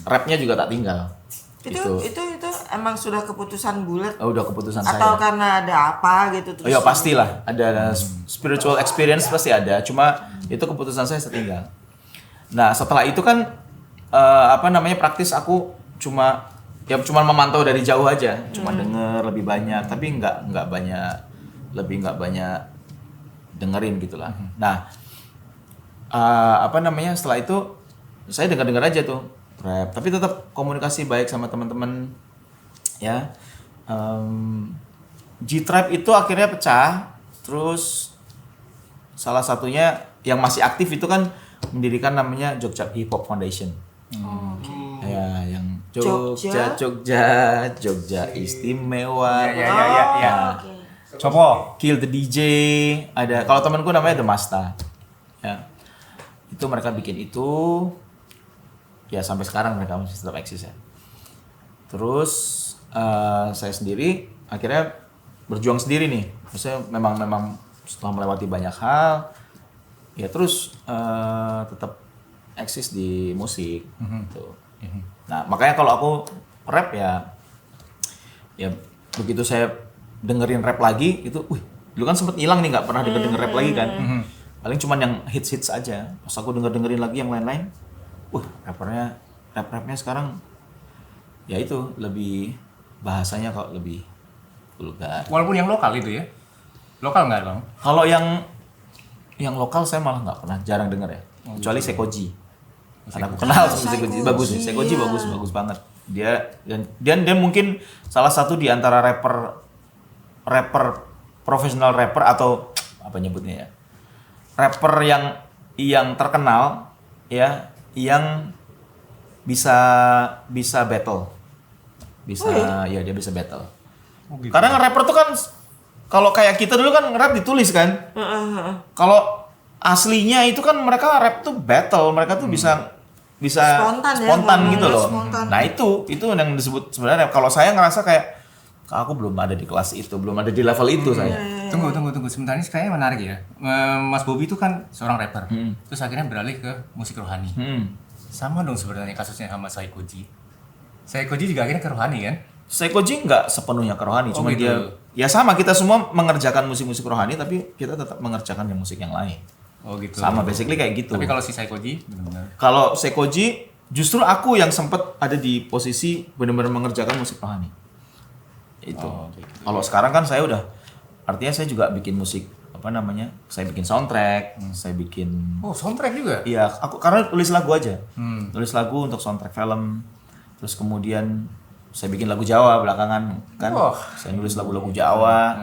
Speaker 2: Rapnya juga tak tinggal.
Speaker 3: Itu emang sudah keputusan bulat?
Speaker 2: Udah keputusan saya.
Speaker 3: Atau karena ada apa gitu terus?
Speaker 2: Ya pastilah, ada spiritual experience pasti ada. Cuma itu keputusan saya tinggal. Nah, setelah itu kan praktis aku cuma memantau dari jauh aja, cuma denger lebih banyak, tapi nggak banyak dengerin gitulah. Nah, setelah itu saya dengar aja tuh rap, tapi tetap komunikasi baik sama teman-teman ya. G-Tribe itu akhirnya pecah, terus salah satunya yang masih aktif itu kan mendirikan namanya Jogja Hip Hop Foundation. Ya, yang Jogja istimewa.
Speaker 1: Ya. Copo,
Speaker 2: Kill the DJ, ada kalau temanku namanya The Masta. Ya. Itu mereka bikin itu. Ya sampai sekarang mereka masih tetap eksis ya. Terus saya sendiri akhirnya berjuang sendiri nih. Maksudnya memang setelah melewati banyak hal, ya terus tetap eksis di musik. Gitu. Nah makanya kalau aku rap ya begitu saya dengerin rap lagi itu, dulu kan sempet hilang nih nggak pernah denger rap lagi kan. Paling cuman yang hits aja. Pas aku dengerin lagi yang lain-lain, rapnya sekarang ya itu lebih bahasanya kok lebih vulgar.
Speaker 1: Walaupun yang lokal itu ya, lokal nggak Bang?
Speaker 2: Kalau yang lokal saya malah nggak pernah, jarang denger ya. Kecuali Sekoji. Karena aku kenal sama Sekoji, bagus nih. Sekoji bagus banget. Dia mungkin salah satu di antara rapper profesional rapper atau apa nyebutnya ya, rapper yang terkenal ya, yang bisa battle, ya dia bisa battle. Gitu. Karena rapper tuh kan kalau kayak kita dulu kan rap ditulis kan. Kalau aslinya itu kan mereka rap tuh battle, mereka tuh bisa spontan gitu loh. Spontan. Nah itu yang disebut sebenarnya. Kalau saya ngerasa kayak aku belum ada di kelas itu, belum ada di level itu saya.
Speaker 1: Tunggu. Sebentar, ini kayaknya menarik ya. Mas Bobi itu kan seorang rapper, terus akhirnya beralih ke musik rohani. Sama dong sebenarnya kasusnya sama Saikoji. Saikoji juga akhirnya ke rohani kan?
Speaker 2: Saikoji nggak sepenuhnya ke rohani, cuma
Speaker 1: gitu.
Speaker 2: dia ya sama, kita semua mengerjakan musik-musik rohani, tapi kita tetap mengerjakan yang musik yang lain.
Speaker 1: Oh gitu.
Speaker 2: Sama basically kayak gitu.
Speaker 1: Tapi kalau si Saikoji benar-benar.
Speaker 2: Kalau Saikoji justru aku yang sempet ada di posisi benar-benar mengerjakan musik rohani. Itu. Gitu. Kalau sekarang kan saya udah, artinya saya juga bikin musik saya bikin soundtrack, saya bikin.
Speaker 1: Oh, soundtrack juga?
Speaker 2: Iya, aku karena tulis lagu aja. Tulis lagu untuk soundtrack film. Terus kemudian saya bikin lagu Jawa belakangan kan. Saya nulis lagu-lagu Jawa.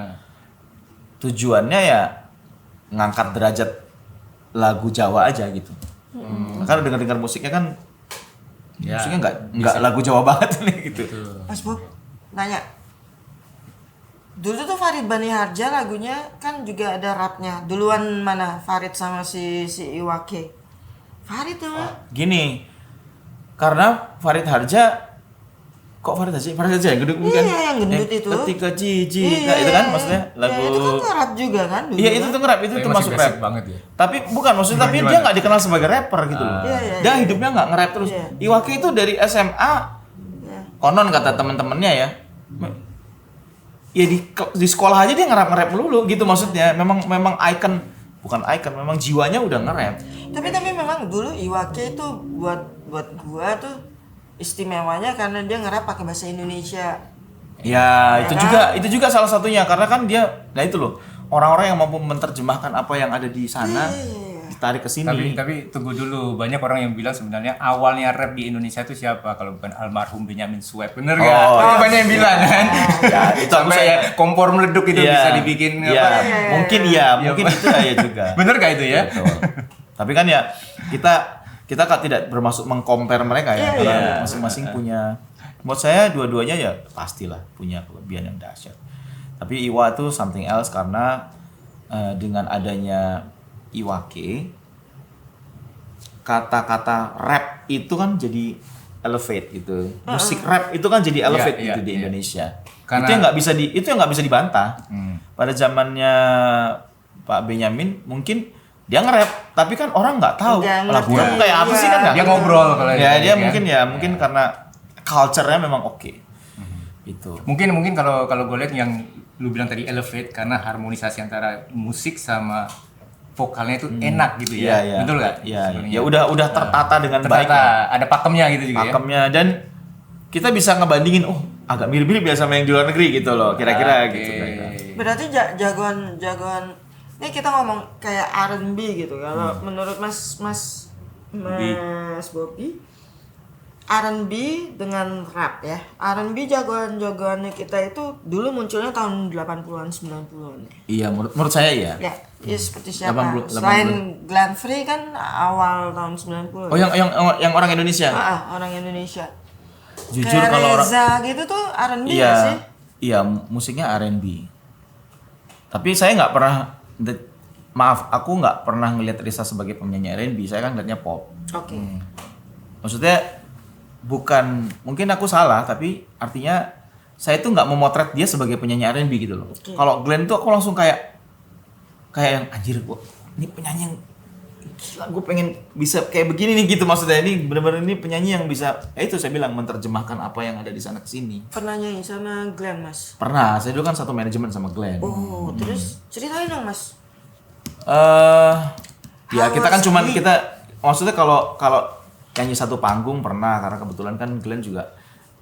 Speaker 2: Tujuannya ya ngangkat derajat lagu Jawa aja gitu. Karena dengar musiknya kan
Speaker 1: Ya,
Speaker 2: Maksudnya nggak lagu Jawa banget nih gitu.
Speaker 3: Mas Bob, nanya. Dulu tuh Farid Bani Harja lagunya kan juga ada rapnya. Duluan mana Farid sama si Iwake? Farid tuh.
Speaker 2: Gini, karena Farid Harja Farid Harja yang gendut bukan?
Speaker 3: Iya, yang gendut itu.
Speaker 2: Ketika Jiji, itu kan maksudnya lagu.
Speaker 3: Iya, itu kan nge-rap juga kan dulu.
Speaker 2: Iya, itu tuh nge-rap, itu
Speaker 1: Tapi
Speaker 2: termasuk
Speaker 1: masih
Speaker 2: rap
Speaker 1: basic banget ya.
Speaker 2: Tapi bukan maksudnya, tapi dia nggak dikenal sebagai rapper gitu loh.
Speaker 3: Iya,
Speaker 2: Dia hidupnya nggak nge-rap terus.
Speaker 3: Iya.
Speaker 2: Iwake itu dari SMA,
Speaker 3: Iya.
Speaker 2: konon kata teman-temannya ya. Ya di sekolah aja dia nge-rap melulu gitu maksudnya. Memang icon, bukan icon, memang jiwanya udah nge-rap.
Speaker 3: Tapi memang dulu Iwake itu buat gua tuh istimewanya karena dia nge-rap pakai bahasa Indonesia.
Speaker 2: Ya,
Speaker 3: Ya
Speaker 2: itu juga salah satunya karena kan dia, nah itu loh, orang-orang yang mampu menerjemahkan apa yang ada di sana
Speaker 3: Iya.
Speaker 2: ditarik ke sini.
Speaker 1: Tapi tunggu dulu, banyak orang yang bilang sebenarnya awalnya rap di Indonesia itu siapa kalau bukan almarhum Benyamin Sueb, bener nggak?
Speaker 2: Oh,
Speaker 1: Itu banyak yang bilang kan.
Speaker 2: Ya, itu aku
Speaker 1: sampai kompor meleduk itu
Speaker 2: Iya.
Speaker 1: bisa dibikin
Speaker 2: Iya,
Speaker 1: apa?
Speaker 2: mungkin itu ya juga.
Speaker 1: Bener nggak itu ya?
Speaker 2: Betul. Tapi kan ya kita kan tidak bermaksud mengcompare mereka ya, karena masing-masing punya. Menurut saya dua-duanya ya pastilah punya kelebihan yang dahsyat. Tapi Iwa itu something else karena dengan adanya Iwake, kata-kata rap itu kan jadi elevate gitu. Musik rap itu kan jadi elevate
Speaker 1: Iya,
Speaker 2: gitu di
Speaker 1: iya.
Speaker 2: Indonesia.
Speaker 1: Karena-
Speaker 2: itu yang nggak bisa dibantah. Pada zamannya Pak Benyamin mungkin dia nge-rap, tapi kan orang nggak tahu
Speaker 3: Nggak
Speaker 2: lagu
Speaker 3: ngerti.
Speaker 2: rap kayak apa sih
Speaker 3: Iya.
Speaker 2: kan nggak
Speaker 1: Dia
Speaker 2: ngerti.
Speaker 1: ngobrol kalau
Speaker 2: ya
Speaker 1: gitu
Speaker 2: dia
Speaker 1: kan.
Speaker 2: mungkin karena culture-nya memang oke. Gitu.
Speaker 1: Mungkin kalau gue lihat yang lu bilang tadi elevate karena harmonisasi antara musik sama vokalnya itu enak gitu ya.
Speaker 2: Iya.
Speaker 1: Betul nggak?
Speaker 2: Iya.
Speaker 1: Sebenarnya.
Speaker 2: Ya udah tertata dengan baik.
Speaker 1: Ternyata ada pakemnya gitu juga ya.
Speaker 2: Pakemnya dan kita bisa ngebandingin, agak mirip-mirip ya sama yang di luar negeri gitu loh, kira-kira
Speaker 1: Oke.
Speaker 2: gitu. Kira-kira.
Speaker 3: Berarti jagoan ini kita ngomong kayak R&B gitu. Kalau menurut Mas Bobby, R&B dengan rap ya. R&B jagoannya kita itu dulu munculnya tahun 80-an 90-an.
Speaker 2: Iya, menurut saya ya.
Speaker 3: Ya, seperti siapa?
Speaker 2: 80.
Speaker 3: Selain Glenn Frey kan awal tahun 90.
Speaker 2: Oh, yang orang Indonesia.
Speaker 3: Orang Indonesia.
Speaker 2: Jujur
Speaker 3: Kayak
Speaker 2: kalau orang
Speaker 3: Reza gitu tuh R&B nggak sih?
Speaker 2: Iya, musiknya R&B. Tapi saya nggak pernah, maaf, aku nggak pernah ngelihat Risa sebagai penyanyi R&B. Saya kan ngeliatnya pop.
Speaker 3: Oke.
Speaker 2: Maksudnya bukan, mungkin aku salah, tapi artinya saya tuh nggak memotret dia sebagai penyanyi R&B gitu loh.
Speaker 3: Oke.
Speaker 2: Kalau Glenn tuh aku langsung kayak yang anjir, gua ini penyanyi yang gila, gue pengen bisa kayak begini nih gitu, maksudnya ini benar-benar ini penyanyi yang bisa, itu saya bilang menerjemahkan apa yang ada di sana ke sini.
Speaker 3: Pernah nyanyi sama Glenn, Mas?
Speaker 2: Pernah, saya dulu kan satu manajemen sama Glenn.
Speaker 3: Oh, terus ceritain dong, Mas.
Speaker 2: Ya kita kan
Speaker 3: How was
Speaker 2: cuman
Speaker 3: he?
Speaker 2: maksudnya kalau nyanyi satu panggung pernah, karena kebetulan kan Glenn juga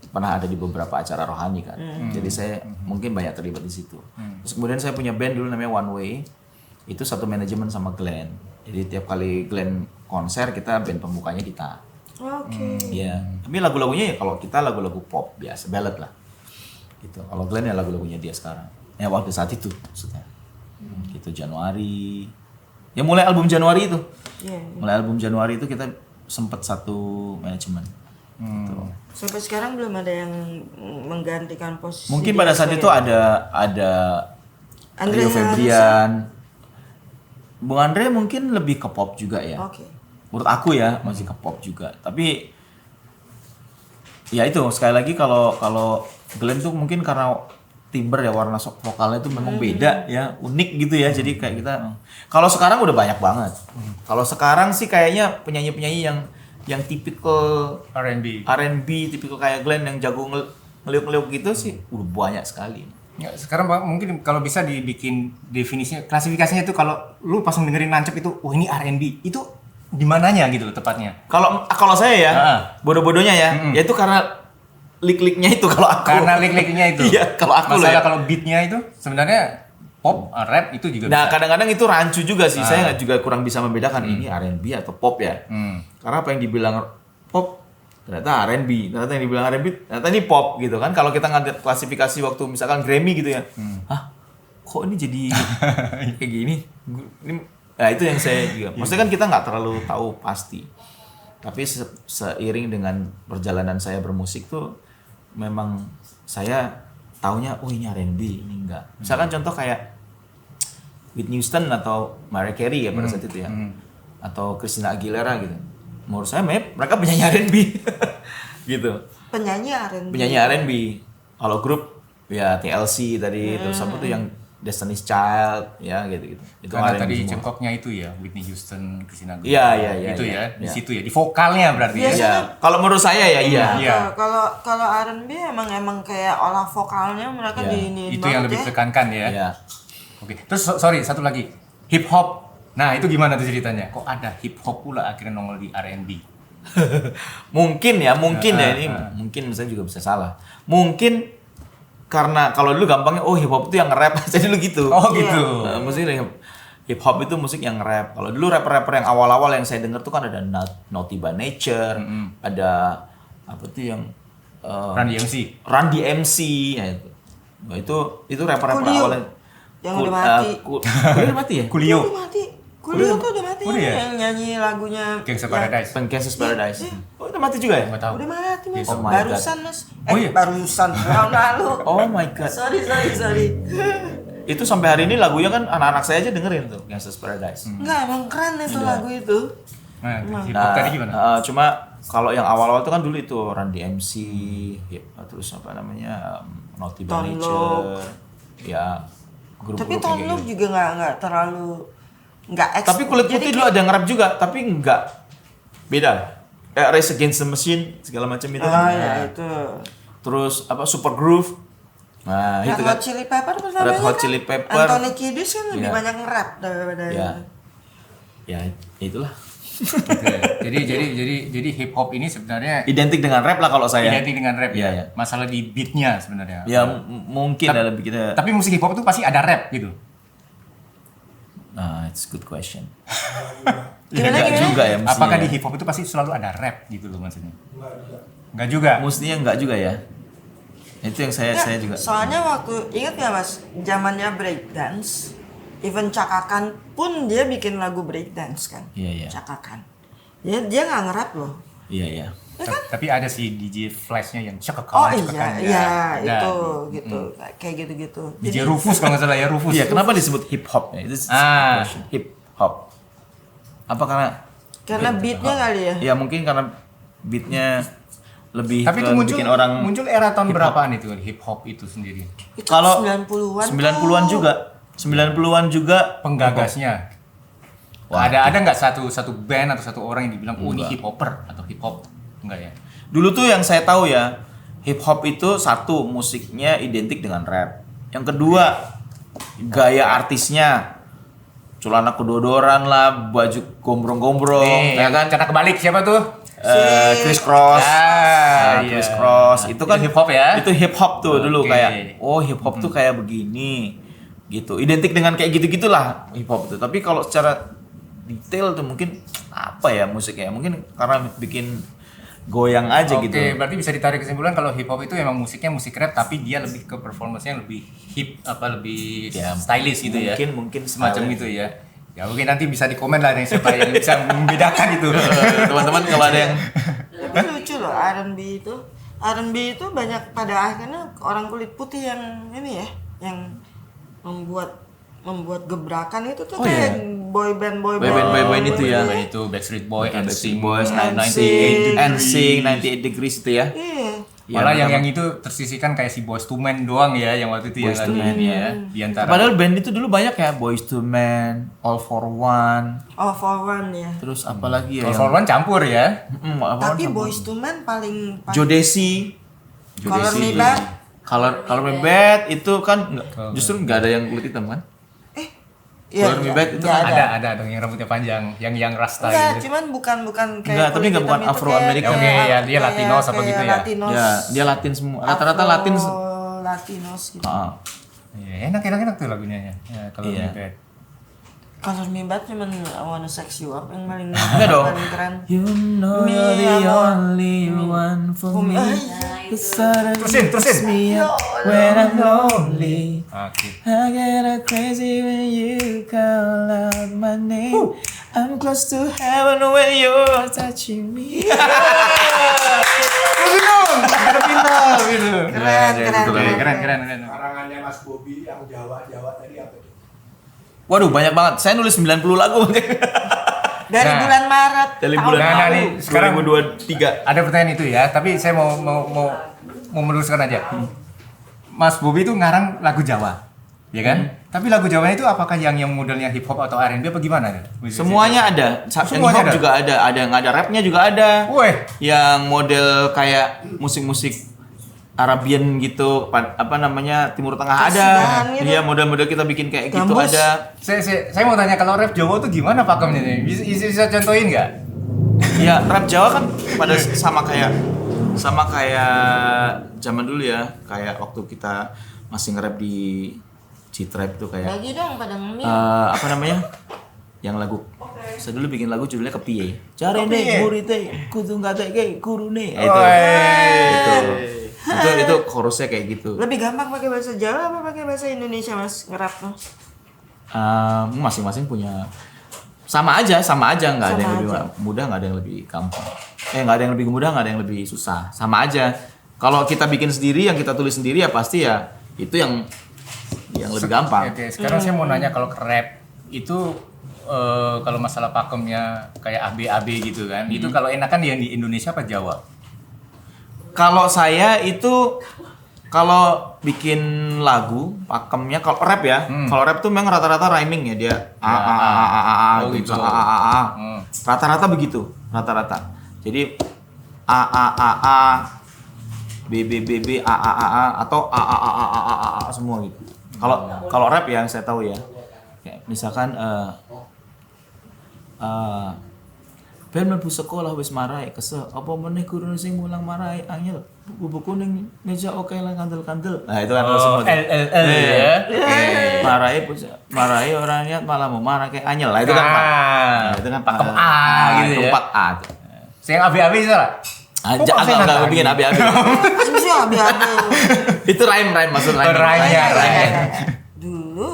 Speaker 2: pernah ada di beberapa acara rohani kan. Jadi saya mungkin banyak terlibat di situ. Terus kemudian saya punya band dulu namanya One Way. Itu satu manajemen sama Glenn. Jadi tiap kali Glenn konser kita band pembukanya kita.
Speaker 3: Oke.
Speaker 2: Iya. Tapi lagu-lagunya ya kalau kita lagu-lagu pop biasa, ballad lah. Gitu. Kalau Glenn ya lagu-lagunya dia sekarang. Ya waktu saat itu maksudnya. Gitu Januari. Ya mulai album Januari itu.
Speaker 3: Iya.
Speaker 2: Mulai album Januari itu kita sempat satu manajemen. Gitu.
Speaker 3: Sampai sekarang belum ada yang menggantikan posisi.
Speaker 2: Mungkin
Speaker 3: dia
Speaker 2: pada saat itu
Speaker 3: sebagai-
Speaker 2: ada
Speaker 3: Andre
Speaker 2: Rio
Speaker 3: Harrison.
Speaker 2: Febrian. Bung Andre mungkin lebih ke pop juga ya.
Speaker 3: Oke.
Speaker 2: Menurut aku ya masih ke pop juga. Tapi ya itu sekali lagi kalau Glenn tuh mungkin karena timbre ya, warna vokalnya itu memang beda ya, unik gitu ya. Jadi kayak kita kalau sekarang udah banyak banget. Kalau sekarang sih kayaknya penyanyi-penyanyi yang tipikal R&B, tipikal kayak Glenn yang jago ngeliuk-ngeliuk gitu sih udah banyak sekali.
Speaker 1: Ya, sekarang Pak, mungkin kalau bisa dibikin definisinya, klasifikasinya itu kalau lu pas dengerin nancep itu, oh ini R&B, itu di mananya gitu loh tepatnya?
Speaker 2: Kalau saya ya, bodoh-bodohnya ya, ya itu karena lik-liknya itu kalau aku.
Speaker 1: Karena lik-liknya itu.
Speaker 2: Iya, kalau aku
Speaker 1: Masalah
Speaker 2: loh ya.
Speaker 1: kalau beatnya itu sebenarnya pop, rap itu juga
Speaker 2: Nah,
Speaker 1: bisa.
Speaker 2: kadang-kadang itu rancu juga sih. Saya nggak juga kurang bisa membedakan ini R&B atau pop ya. Karena apa yang dibilang pop ternyata R&B, ternyata yang dibilang R&B ternyata ini pop gitu kan. Kalau kita ngeliat klasifikasi waktu misalkan Grammy gitu ya. Hah? Kok ini jadi kayak gini? Nah, itu yang saya juga. Maksudnya kan kita nggak terlalu tahu pasti. Tapi seiring dengan perjalanan saya bermusik tuh memang saya taunya oh ini R&B, ini enggak. Misalkan contoh kayak Whitney Houston atau Mariah Carey ya pada saat itu ya. Atau Christina Aguilera gitu. Menurut saya mereka penyanyi R&B. gitu.
Speaker 3: Penyanyi R&B.
Speaker 2: Penyanyi R&B. Kalau grup ya TLC tadi terus apa tuh yang Destiny's Child ya gitu. Itu
Speaker 1: Karena
Speaker 2: R&B
Speaker 1: tadi
Speaker 2: semua.
Speaker 1: cengkoknya itu ya, Whitney Houston, Christina
Speaker 2: Iya,
Speaker 1: Aguilera.
Speaker 2: iya,
Speaker 1: Itu
Speaker 2: iya,
Speaker 1: ya, di
Speaker 2: iya.
Speaker 1: situ ya, di vokalnya berarti ya.
Speaker 2: Ya, kalau menurut saya ya iya.
Speaker 1: Iya.
Speaker 3: Kalau R&B emang kayak olah vokalnya mereka
Speaker 2: Iya.
Speaker 3: diiniin
Speaker 1: Itu yang lebih
Speaker 3: banget ya.
Speaker 1: ditekankan ya.
Speaker 2: Iya.
Speaker 1: Oke. Terus sorry, satu lagi. Hip hop. Nah, itu gimana tuh ceritanya? Kok ada hip hop pula akhirnya nongol di R&B?
Speaker 2: Mungkin ya ini mungkin saya juga bisa salah. Mungkin karena kalau dulu gampangnya oh hip hop itu yang nge-rap jadi dulu gitu.
Speaker 1: Oh, gitu.
Speaker 2: Maksudnya hip hop itu musik yang nge-rap. Kalau dulu rapper-rapper yang awal-awal yang saya dengar tuh kan ada Naughty by Nature, ada apa tuh yang
Speaker 1: Run DMC.
Speaker 2: Run DMC ya itu. Nah, itu rapper-rapper
Speaker 3: Coolio.
Speaker 2: awalnya.
Speaker 3: Yang udah mati.
Speaker 2: Coolio udah mati ya?
Speaker 1: Coolio.
Speaker 3: Udah mati. Coolio tuh udah mati
Speaker 1: Udah ya?
Speaker 3: yang nyanyi lagunya.
Speaker 1: Gangsta
Speaker 3: ya,
Speaker 1: Paradise.
Speaker 2: Gangsta's Paradise. Oh, udah mati juga ya?
Speaker 1: Enggak tahu.
Speaker 3: Udah mati mas.
Speaker 2: Oh my
Speaker 3: Barusan mas.
Speaker 1: Oh iya?
Speaker 3: Barusan tahun lalu.
Speaker 2: Oh my god.
Speaker 3: Sorry.
Speaker 2: Itu sampai hari ini lagunya kan anak-anak saya aja dengerin tuh Gangsta's Paradise.
Speaker 3: Enggak emang keren itu lagu itu.
Speaker 1: Nah, hip hop tadi gimana?
Speaker 2: Cuma kalau yang awal-awal itu kan dulu itu Run DMC, ya, terus apa namanya Naughty by
Speaker 3: Tone
Speaker 2: Nature, ya grup-grup
Speaker 3: Tapi
Speaker 2: yang
Speaker 3: Tone
Speaker 2: kayak
Speaker 3: Loc
Speaker 2: gitu.
Speaker 3: juga nggak terlalu nggak
Speaker 2: Tapi Kulit Putih dulu ada yang nge-rap juga, tapi enggak beda. Race Against the Machine segala macam itu kan.
Speaker 3: ya itu.
Speaker 2: Terus apa Super Groove. Nah, itu
Speaker 3: Red
Speaker 2: kan.
Speaker 3: Hot Chili Pepper pertamanya
Speaker 2: Red Hot
Speaker 3: kan?
Speaker 2: Chili Pepper.
Speaker 3: Anthony Kiedis kan lebih
Speaker 2: Iya.
Speaker 3: banyak nge-rap daripada
Speaker 2: Ya. Ya, itulah.
Speaker 1: Oke. Jadi hip hop ini sebenarnya
Speaker 2: Identik dengan rap lah kalau saya.
Speaker 1: identik dengan rap
Speaker 2: Iya,
Speaker 1: ya.
Speaker 2: iya.
Speaker 1: Masalah di beatnya sebenarnya.
Speaker 2: Ya mungkin ada lebih kita.
Speaker 1: Tapi musik hip hop itu pasti ada rap gitu.
Speaker 2: Nah, it's a good question.
Speaker 3: Gimana,
Speaker 2: Enggak
Speaker 3: gimana?
Speaker 2: juga ya mestinya.
Speaker 1: Apakah
Speaker 2: ya.
Speaker 1: di hip hop itu pasti selalu ada rap gitu loh maksudnya? Enggak juga.
Speaker 2: Mestinya enggak juga ya. Itu yang saya
Speaker 3: Nggak,
Speaker 2: juga.
Speaker 3: soalnya waktu ingat nggak mas zamannya breakdance, even Cakakan pun dia bikin lagu breakdance kan.
Speaker 2: Iya, iya.
Speaker 3: Cakakan dia nggak nge-rap loh.
Speaker 2: Iya, iya.
Speaker 1: Tapi ada si DJ Flashnya yang cekek.
Speaker 3: Oh iya itu gitu kayak gitu.
Speaker 1: DJ Rufus kalau nggak salah ya Rufus.
Speaker 2: Iya, kenapa disebut hip hop ya? Itu hip hop. Apa
Speaker 3: karena beatnya kali ya.
Speaker 2: Ya mungkin karena beatnya lebih
Speaker 1: Tapi itu
Speaker 2: ke
Speaker 1: muncul
Speaker 2: bikin orang
Speaker 1: muncul era tahun berapaan itu hip hop itu sendiri?
Speaker 3: Itu
Speaker 2: kalau
Speaker 3: 90-an
Speaker 2: 90-an juga. 90-an juga
Speaker 1: Penggagasnya.
Speaker 2: Wah,
Speaker 1: ada nggak satu band atau satu orang yang dibilang oh ini
Speaker 2: Enggak.
Speaker 1: hip hopper atau hip hop? Enggak ya?
Speaker 2: Dulu tuh yang saya tahu ya, hip hop itu satu musiknya identik dengan rap. Yang kedua, gaya artisnya. Celana kedodoran lah, baju gombrong-gombrong,
Speaker 1: Nih,
Speaker 2: ya kan?
Speaker 1: Cara kebalik siapa tuh?
Speaker 2: Chris Cross.
Speaker 1: Iya.
Speaker 2: Chris Cross. Itu kan
Speaker 1: hip hop ya?
Speaker 2: Itu hip hop tuh dulu
Speaker 1: Oke.
Speaker 2: kayak oh hip hop tuh kayak begini. Gitu. Identik dengan kayak gitu-gitulah hip hop tuh. Tapi kalau secara detail tuh mungkin apa ya musiknya? Mungkin karena bikin goyang aja
Speaker 1: Oke,
Speaker 2: gitu.
Speaker 1: berarti bisa ditarik kesimpulan kalau hip hop itu emang musiknya musik rap tapi dia lebih ke performance-nya lebih hip lebih
Speaker 2: Ya,
Speaker 1: stylish gitu ya.
Speaker 2: mungkin
Speaker 1: Semacam
Speaker 2: stylish.
Speaker 1: itu ya. Ya mungkin nanti bisa dikomen lah nih siapa yang bisa membedakan itu.
Speaker 2: Teman-teman kalau ada yang
Speaker 3: Tapi lucu loh R&B itu banyak pada akhirnya orang kulit putih yang ini ya, yang membuat gebrakan itu tuh
Speaker 2: Oh,
Speaker 3: kayak
Speaker 2: iya.
Speaker 3: boy band
Speaker 2: Boy-band itu ya.
Speaker 1: Boy itu Backstreet Boy,
Speaker 2: Backstreet
Speaker 1: NSYNC,
Speaker 2: Boys, 98
Speaker 3: NSYNC,
Speaker 2: 98 degrees itu ya.
Speaker 3: Iya.
Speaker 1: Malah
Speaker 2: Ya,
Speaker 1: yang itu tersisihkan kayak si Boyz II Men doang ya yang waktu itu
Speaker 2: Boyz
Speaker 1: ya
Speaker 2: II Men,
Speaker 1: ya di antara.
Speaker 2: Padahal band itu dulu banyak ya, Boyz II Men, All for One,
Speaker 3: All for One ya.
Speaker 2: terus apa lagi ya?
Speaker 1: All for One campur ya.
Speaker 2: All for
Speaker 3: Tapi
Speaker 2: One sama-
Speaker 3: Boyz II Men paling
Speaker 2: Jodeci,
Speaker 3: Color Me Bad.
Speaker 2: Color Me Bad itu kan justru nggak ada yang kulit hitam kan?
Speaker 3: Iya,
Speaker 2: Color Me
Speaker 3: iya,
Speaker 2: Bad itu
Speaker 3: nggak
Speaker 2: kan
Speaker 1: Ada dong yang rambutnya panjang, yang rasta
Speaker 3: Enggak,
Speaker 1: gitu.
Speaker 3: cuman bukan kayak
Speaker 2: Enggak, tapi
Speaker 3: kulit
Speaker 2: nggak bukan
Speaker 3: hitam itu
Speaker 2: Afro-American.
Speaker 1: Oke, ya, dia Latinos apa
Speaker 3: kayak
Speaker 1: gitu ya?
Speaker 3: Latinos.
Speaker 2: Ya, dia Latin semua. Rata-rata Latin.
Speaker 3: Latinos gitu.
Speaker 2: Ah,
Speaker 1: Iya, enak tuh lagunya ya. Kalau
Speaker 2: Iya.
Speaker 1: Me Bad.
Speaker 3: Kalau Me Bad cuman I Wanna Sex You Up yang paling
Speaker 2: Enggak dong.
Speaker 3: paling keren.
Speaker 2: You know
Speaker 3: Me,
Speaker 2: you're the
Speaker 3: amor.
Speaker 2: only one for me. The sudden
Speaker 1: Terusin.
Speaker 2: me up when I'm lonely.
Speaker 1: Oke.
Speaker 2: I get crazy when you call out my name. I'm close to heaven when you're touching me.
Speaker 1: Keren.
Speaker 4: Karangannya Mas Bobby yang Jawa tadi apa tuh?
Speaker 2: Waduh, banyak banget. Saya nulis 90 lagu.
Speaker 3: Dari
Speaker 1: Nah.
Speaker 3: bulan Maret.
Speaker 2: Dari
Speaker 3: tahun
Speaker 2: bulan
Speaker 1: Nah,
Speaker 3: lalu.
Speaker 1: nih, sekarang
Speaker 2: 2023.
Speaker 1: ada pertanyaan itu ya, tapi saya mau meluruskan aja. Mas Bobby itu ngarang lagu Jawa, ya kan? Tapi lagu Jawanya itu apakah yang modelnya hip hop atau R&B apa gimana?
Speaker 2: Semuanya ada.
Speaker 1: Semuanya
Speaker 2: Hip hop
Speaker 1: ada?
Speaker 2: juga ada yang ada rapnya juga ada.
Speaker 1: Weh,
Speaker 2: Yang model kayak musik-musik Arabian gitu, apa namanya, Timur Tengah ada.
Speaker 3: Kasidahan gitu.
Speaker 2: Iya, model-model kita bikin kayak gitu
Speaker 3: Gambus.
Speaker 2: ada.
Speaker 1: saya mau tanya kalau rap Jawa tuh gimana pakemnya nih? Bisa contohin nggak?
Speaker 2: Ya, rap Jawa kan pada sama kayak zaman dulu ya, kayak waktu kita masih nge-rap di Citrap itu kayak
Speaker 3: Bagi dong pada ngemil.
Speaker 2: apa namanya? Yang lagu. Saya dulu bikin lagu judulnya Kepiye. Cari
Speaker 1: Kepiye?
Speaker 2: nih murid kudu ngateke kurune. Itu chorusnya kayak gitu.
Speaker 3: Lebih gampang pakai bahasa Jawa apa pakai bahasa Indonesia Mas ngerap tuh?
Speaker 2: Masing-masing punya sama aja nggak ada yang
Speaker 3: Sama
Speaker 2: lebih
Speaker 3: aja.
Speaker 2: mudah, nggak ada yang lebih gampang, nggak ada yang lebih mudah, nggak ada yang lebih susah, sama aja. Kalau kita bikin sendiri, yang kita tulis sendiri ya pasti ya itu yang lebih gampang.
Speaker 1: Oke, sekarang saya mau nanya kalau ke rap itu kalau masalah pakemnya kayak AB gitu kan, itu kalau enakan yang di Indonesia apa Jawa?
Speaker 2: Kalau saya itu kalau bikin lagu pakemnya, kalau rap ya, kalau rap tuh memang rata-rata rhyming ya, dia
Speaker 1: Oh,
Speaker 2: gitu,
Speaker 1: gitu.
Speaker 2: rata-rata begitu, rata-rata. Jadi B atau semua gitu. Kalau rap yang saya tahu ya, kayak misalkan ben mlebu sekolah wis marai kesel apa meneh guru sing mulang marai angel buku ning meja oke lah kandel-kandel. Nah, itu kan semua.
Speaker 1: LLL ya.
Speaker 2: Marai orang niat malah mau marah kayak anyel. Lah itu kan Pak. Nah, itu kan
Speaker 1: pakem A gitu ya.
Speaker 2: Tempat A.
Speaker 1: Saya AB salah.
Speaker 2: Aja agak bikin abi-abi.
Speaker 3: Anjir, abi-abi.
Speaker 2: Itu rhyme maksud rhyme.
Speaker 1: Rhyme.
Speaker 3: Dulu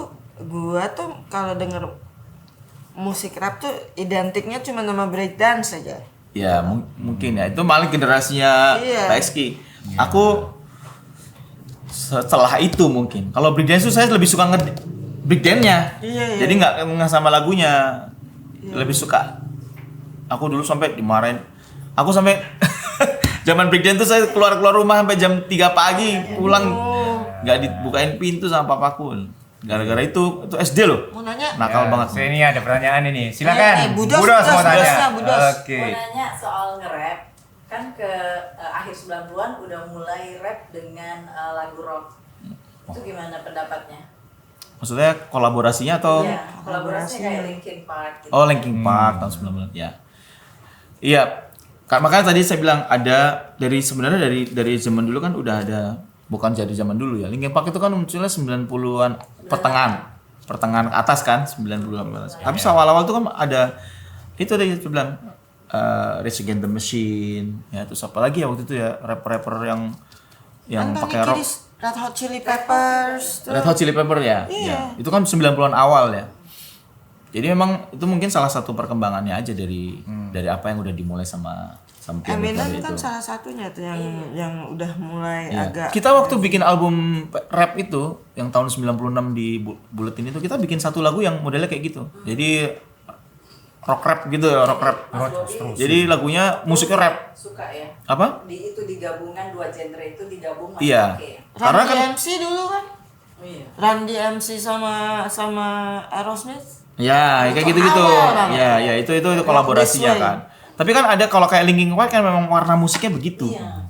Speaker 3: gua tuh kalau denger musik rap tuh identiknya cuma nama breakdance aja.
Speaker 2: Ya mungkin ya itu malah generasinya
Speaker 3: Iya.
Speaker 2: Pak Eski. Aku setelah itu mungkin kalau breakdance tuh saya lebih suka breakdance-nya.
Speaker 3: Iya.
Speaker 2: Jadi nggak sama lagunya. Lebih suka. Aku dulu sampai dimarahin. Aku sampai zaman breakdance tuh saya keluar rumah sampai jam 3 pagi pulang nggak dibukain pintu sama papaku. Gara-gara itu SD loh.
Speaker 3: Mau nanya?
Speaker 2: Nakal banget.
Speaker 1: Saya ini ada pertanyaan ini. Silakan.
Speaker 3: Budos
Speaker 1: mau tanya.
Speaker 3: Budos.
Speaker 1: Oke.
Speaker 5: Mau nanya soal nge-rap, kan ke akhir 90-an udah mulai rap dengan lagu rock. Itu gimana pendapatnya?
Speaker 2: Maksudnya kolaborasinya atau?
Speaker 5: Iya, kolaborasinya kayak Linkin Park gitu.
Speaker 2: Oh, Linkin Park tahun 90 ya. Iya. Makanya tadi saya bilang ada sebenarnya dari zaman dulu kan udah ada, bukan jadi zaman dulu ya. Linkin Park itu kan munculnya 90-an pertengahan ke atas kan, 90-an ke atas. Tapi awal-awal itu kan ada itu tadi saya bilang Rage Against the Machine, ya terus apa lagi ya waktu itu ya rapper yang pakai rock.
Speaker 3: Red Hot Chili Peppers.
Speaker 2: Red Hot Chili Pepper ya.
Speaker 3: Iya.
Speaker 2: Ya. Itu kan 90-an awal ya. Jadi memang itu mungkin salah satu perkembangannya aja dari apa yang udah dimulai sama
Speaker 3: Eminem
Speaker 2: pionir
Speaker 3: kan
Speaker 2: itu.
Speaker 3: salah satunya tuh yang udah mulai
Speaker 2: Iya.
Speaker 3: agak.
Speaker 2: Kita waktu bikin album rap itu yang tahun 96 di Bulletin itu kita bikin satu lagu yang modelnya kayak gitu. Jadi rock rap gitu ya, rock rap. Jadi lagunya musiknya rap.
Speaker 5: Suka ya?
Speaker 2: Apa?
Speaker 5: Itu digabungan dua genre itu digabung masih
Speaker 2: Iya.
Speaker 5: oke ya?
Speaker 2: Karena
Speaker 3: Run
Speaker 2: kan
Speaker 3: DMC dulu kan?
Speaker 5: Oh iya.
Speaker 3: Run DMC sama Aerosmith.
Speaker 2: ya kayak gitu-gitu.
Speaker 3: awal banget.
Speaker 2: Ya itu kolaborasinya
Speaker 3: This Way.
Speaker 2: kan. Tapi kan ada kalau kayak Linkin Park kan memang warna musiknya begitu.
Speaker 5: Iya.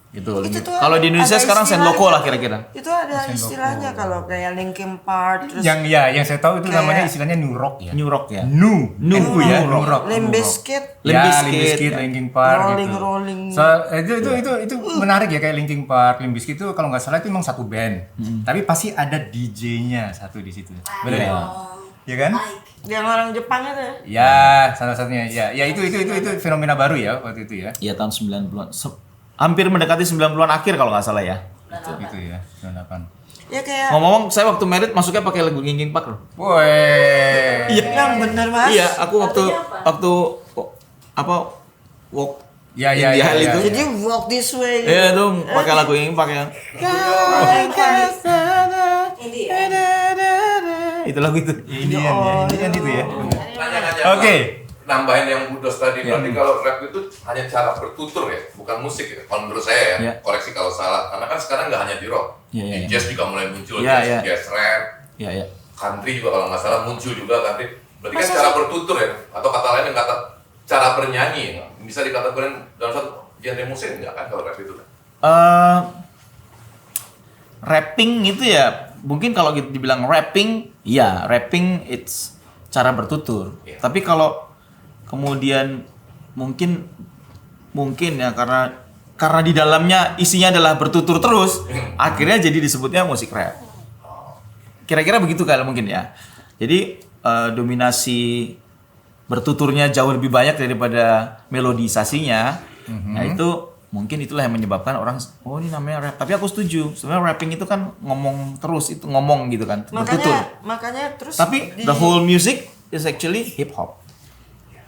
Speaker 2: Gitu.
Speaker 3: Itu tuh
Speaker 2: Kalau di Indonesia
Speaker 3: ada
Speaker 2: sekarang
Speaker 3: istilahnya.
Speaker 2: Senloko lah kira-kira.
Speaker 3: Itu ada istilahnya kalau kayak Linkin Park terus
Speaker 1: yang saya tahu itu
Speaker 3: Kayak-
Speaker 1: namanya istilahnya new rock ya.
Speaker 2: New Rock ya.
Speaker 1: Nu ya, new rock.
Speaker 3: Limp Bizkit.
Speaker 2: Limp
Speaker 1: Ya,
Speaker 2: Bizkit,
Speaker 1: Limp Bizkit,
Speaker 2: ya.
Speaker 1: Linkin Park
Speaker 3: Rolling,
Speaker 1: gitu.
Speaker 3: Rolling.
Speaker 1: Itu menarik ya kayak Linkin Park, Limp Bizkit itu kalau nggak salah itu memang satu band. Tapi pasti ada DJ-nya satu di situ. Benar ya? Ya kan?
Speaker 3: Yang orang Jepang itu.
Speaker 1: Ya, salah satunya. Ya itu fenomena baru ya waktu itu ya.
Speaker 2: Iya tahun 90-an. Hampir mendekati 90-an akhir kalau nggak salah ya.
Speaker 1: Gitu ya, 98.
Speaker 3: Ya kayak
Speaker 2: Ngomong-ngomong, saya waktu merit masuknya pakai lagu Linkin Park loh.
Speaker 1: Woi.
Speaker 3: yang bener Mas.
Speaker 2: Iya, aku waktu walk
Speaker 1: Ya,
Speaker 2: in
Speaker 1: ya,
Speaker 2: the
Speaker 1: ya,
Speaker 2: hell
Speaker 1: ya.
Speaker 2: itu.
Speaker 3: Jadi walk this way.
Speaker 2: Iya tuh pakai lagu Linkin Park yang itu lagu itu.
Speaker 1: Indian itu ya.
Speaker 6: Nanya-nanya,
Speaker 1: Oke.
Speaker 6: nambahin yang Budos tadi,
Speaker 2: Ya.
Speaker 6: berarti kalau rap itu hanya cara bertutur ya, bukan musik ya. Kalau menurut saya ya,
Speaker 2: Ya.
Speaker 6: koreksi kalau salah. Karena kan sekarang nggak hanya di rock,
Speaker 2: Ya, ya,
Speaker 6: di
Speaker 2: ya.
Speaker 6: jazz juga mulai muncul,
Speaker 2: Ya,
Speaker 6: jazz,
Speaker 2: ya.
Speaker 6: jazz rap,
Speaker 2: Iya, iya.
Speaker 6: country juga kalau nggak salah muncul juga country. Berarti kan cara bertutur ya, atau kata lain yang kata cara bernyanyi ya. Bisa dikategorikan dalam satu genre musik nggak kan kalau rap itu kan?
Speaker 2: Rapping itu ya mungkin kalau gitu dibilang rapping, ya rapping it's cara bertutur.
Speaker 6: Iya.
Speaker 2: Tapi kalau kemudian mungkin ya karena di dalamnya isinya adalah bertutur terus, akhirnya jadi disebutnya musik rap. Kira-kira begitu kalau mungkin ya. Jadi dominasi bertuturnya jauh lebih banyak daripada melodisasinya. Nah itu mungkin itulah yang menyebabkan orang oh ini namanya rap. Tapi aku setuju. Sebenarnya rapping itu kan ngomong terus, itu ngomong gitu kan, bertutur.
Speaker 3: Makanya terus
Speaker 2: Tapi the whole music is actually hip hop.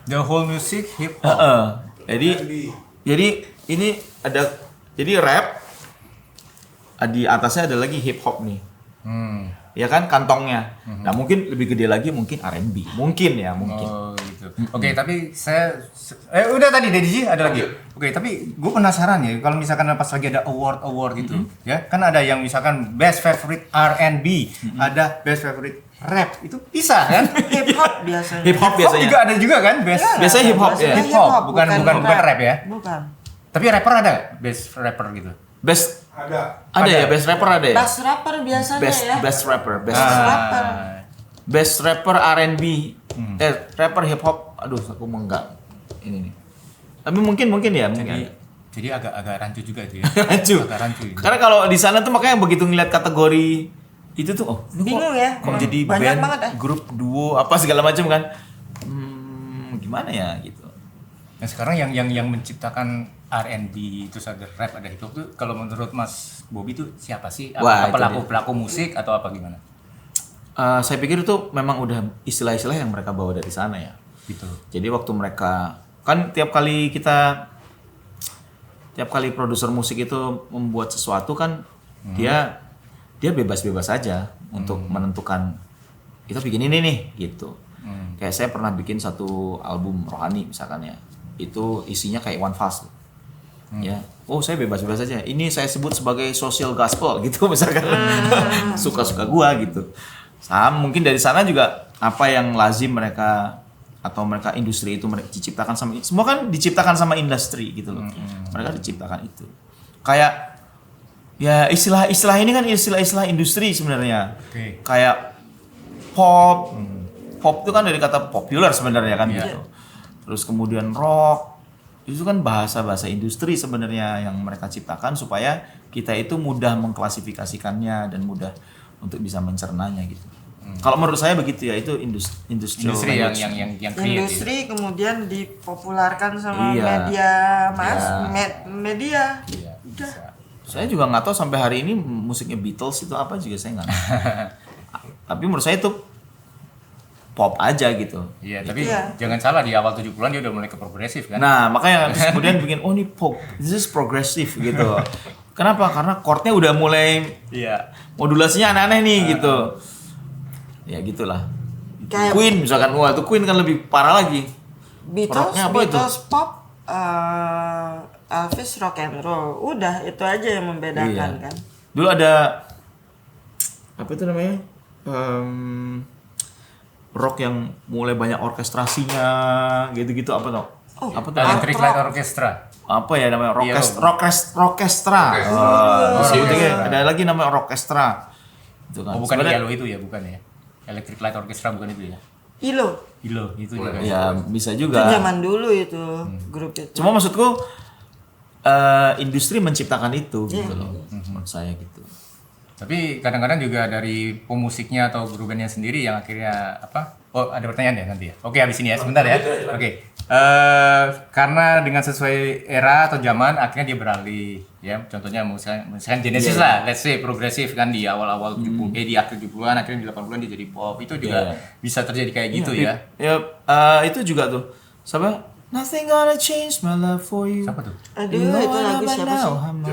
Speaker 1: The whole music hip hop.
Speaker 2: Jadi ini ada rap, di atasnya ada lagi hip hop nih. Ya kan kantongnya. Nah, mungkin lebih gede lagi mungkin R&B. Mungkin.
Speaker 1: Oh gitu. Oke, tapi saya udah tadi Deddy ada lagi. Oke, tapi gue penasaran ya kalau misalkan pas lagi ada award gitu, ya kan ada yang misalkan best favorite R&B, ada best favorite rap, itu bisa kan?
Speaker 3: hip hop biasanya.
Speaker 2: Hip hop
Speaker 1: Hip
Speaker 2: biasanya.
Speaker 1: juga ada juga kan best.
Speaker 2: Biasanya hip hop,
Speaker 3: Biasanya
Speaker 2: ya.
Speaker 1: Hip hop, bukan rap ya.
Speaker 3: Bukan.
Speaker 1: Tapi rapper ada nggak? Best rapper gitu.
Speaker 2: Best
Speaker 4: Ada.
Speaker 2: ada ya, best rapper ada ya?
Speaker 3: Bass rapper biasanya ya.
Speaker 2: Best rapper,
Speaker 3: rapper.
Speaker 2: best rapper R&B. Rapper hip hop. Aduh, aku mau enggak ini nih. Tapi mungkin ya, mungkin.
Speaker 1: Jadi agak rancu juga itu ya.
Speaker 2: Rancu.
Speaker 1: Agak rancu.
Speaker 2: Karena kalau di sana tuh makanya begitu ngeliat kategori itu tuh ini
Speaker 3: Bingung ya.
Speaker 2: kok jadi
Speaker 3: Banyak
Speaker 2: band,
Speaker 3: banget ya.
Speaker 2: grup, duo, apa segala macam kan. Gimana ya gitu.
Speaker 1: Nah sekarang yang menciptakan R&B terus ada rap ada hip hop tuh kalau menurut Mas Bobby tuh siapa sih?
Speaker 2: Wah,
Speaker 1: Apa
Speaker 2: itu
Speaker 1: pelaku musik atau apa gimana?
Speaker 2: Saya pikir itu memang udah istilah-istilah yang mereka bawa dari sana ya.
Speaker 1: Gitu.
Speaker 2: Jadi waktu mereka kan tiap kali produser musik itu membuat sesuatu kan dia bebas-bebas aja untuk menentukan kita bikin ini nih gitu. Kayak saya pernah bikin satu album rohani misalkan ya. Itu isinya kayak One Fast. Ya. Oh, saya bebas-bebas aja. Ini saya sebut sebagai social gospel gitu misalkan. Suka-suka gua gitu. Mungkin dari sana juga apa yang lazim mereka atau mereka industri itu mereka diciptakan sama semua kan diciptakan sama industri gitu loh. Mereka diciptakan itu. Kayak ya istilah ini kan istilah industri sebenarnya.
Speaker 1: Oke.
Speaker 2: Kayak pop. Pop itu kan dari kata popular sebenarnya kan gitu. Terus kemudian rock itu kan bahasa industri sebenarnya yang mereka ciptakan supaya kita itu mudah mengklasifikasikannya dan mudah untuk bisa mencernanya gitu. Kalau menurut saya begitu ya, itu industri
Speaker 1: yang create.
Speaker 3: Industri kemudian dipopulerkan sama
Speaker 2: Iya.
Speaker 3: media mas, media.
Speaker 1: Iya, bisa.
Speaker 2: Saya juga nggak tahu sampai hari ini musiknya Beatles itu apa juga saya nggak tahu. Tapi menurut saya itu pop aja gitu.
Speaker 1: Iya, tapi
Speaker 3: Iya.
Speaker 1: jangan salah di awal 70-an dia udah mulai ke progresif kan.
Speaker 2: Nah, makanya terus kemudian bikin oh ini pop, this is progressive gitu. Kenapa? Karena chordnya udah mulai
Speaker 1: Iya.
Speaker 2: modulasinya aneh-aneh nih gitu. Ya gitulah.
Speaker 3: Kayak
Speaker 2: Queen misalkan, wah itu Queen kan lebih parah lagi. Rocknya apa itu?
Speaker 3: Beatles pop, Elvis rock and roll. Udah itu aja yang membedakan
Speaker 2: Iya.
Speaker 3: kan.
Speaker 2: Dulu ada apa itu namanya? Rock yang mulai banyak orkestrasinya gitu-gitu apa tau? Apa tuh?
Speaker 1: Electric Light Orchestra.
Speaker 2: Apa ya namanya?
Speaker 1: Iya,
Speaker 2: Rockestra. Ada lagi namanya Rockestra. Itu kan.
Speaker 1: Oh, bukan
Speaker 2: Sebenarnya-
Speaker 1: Yellow itu ya, bukan ya. Electric Light Orchestra bukan itu ya.
Speaker 3: Ilo,
Speaker 1: Ilo itu juga.
Speaker 2: Ya bisa
Speaker 3: itu
Speaker 2: juga.
Speaker 3: zaman dulu itu grup itu.
Speaker 2: Cuma maksudku industri menciptakan itu gitu loh. Menurut saya gitu.
Speaker 1: Tapi kadang-kadang juga dari pemusiknya atau grup bandnya sendiri yang akhirnya apa? Oh, ada pertanyaan ya nanti ya. Oke, habis ini ya, sebentar ya. Oke. Karena dengan sesuai era atau zaman akhirnya dia beralih ya. Contohnya misalnya Genesis lah, let's say progresif kan di awal-awal 70 di akhir 70-an akhirnya di 80-an dia jadi pop. Itu juga bisa terjadi kayak gitu ya.
Speaker 2: Ya, itu juga tuh. Siapa? Nothing gonna change my love for you.
Speaker 1: Siapa tuh?
Speaker 3: Aduh, itu lagu siapa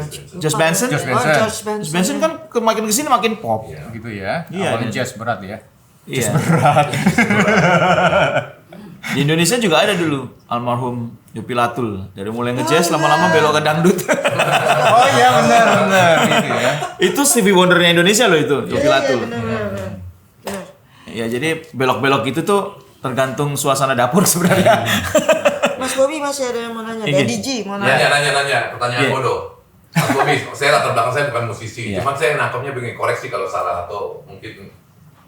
Speaker 3: sih?
Speaker 2: Josh Benson.
Speaker 1: Josh
Speaker 3: Oh,
Speaker 1: Benson.
Speaker 3: George Benson.
Speaker 2: Josh Benson kan makin kesini makin pop.
Speaker 1: Gitu ya.
Speaker 2: Iya,
Speaker 1: Awalnya
Speaker 2: iya.
Speaker 1: jazz berat ya.
Speaker 2: Iya. Di Indonesia juga ada dulu almarhum Yopi Latul. Dari mulai nge-jazz lama-lama belok ke dangdut.
Speaker 1: Oh iya benar gitu ya.
Speaker 2: Itu Stevie Wondernya Indonesia loh itu, Yopi Latul.
Speaker 3: Bener.
Speaker 2: Ya jadi belok-belok gitu tuh tergantung suasana dapur sebenarnya.
Speaker 3: Mas Bobby masih ada yang mau nanya.
Speaker 2: Iya.
Speaker 3: Daddy G mau nanya.
Speaker 6: Nanya, pertanyaan
Speaker 2: Iya.
Speaker 6: bodoh. Mas Bobi, saya latar belakang saya bukan musisi,
Speaker 2: Iya.
Speaker 6: cuman saya nangkapnya begini, koreksi kalau salah atau mungkin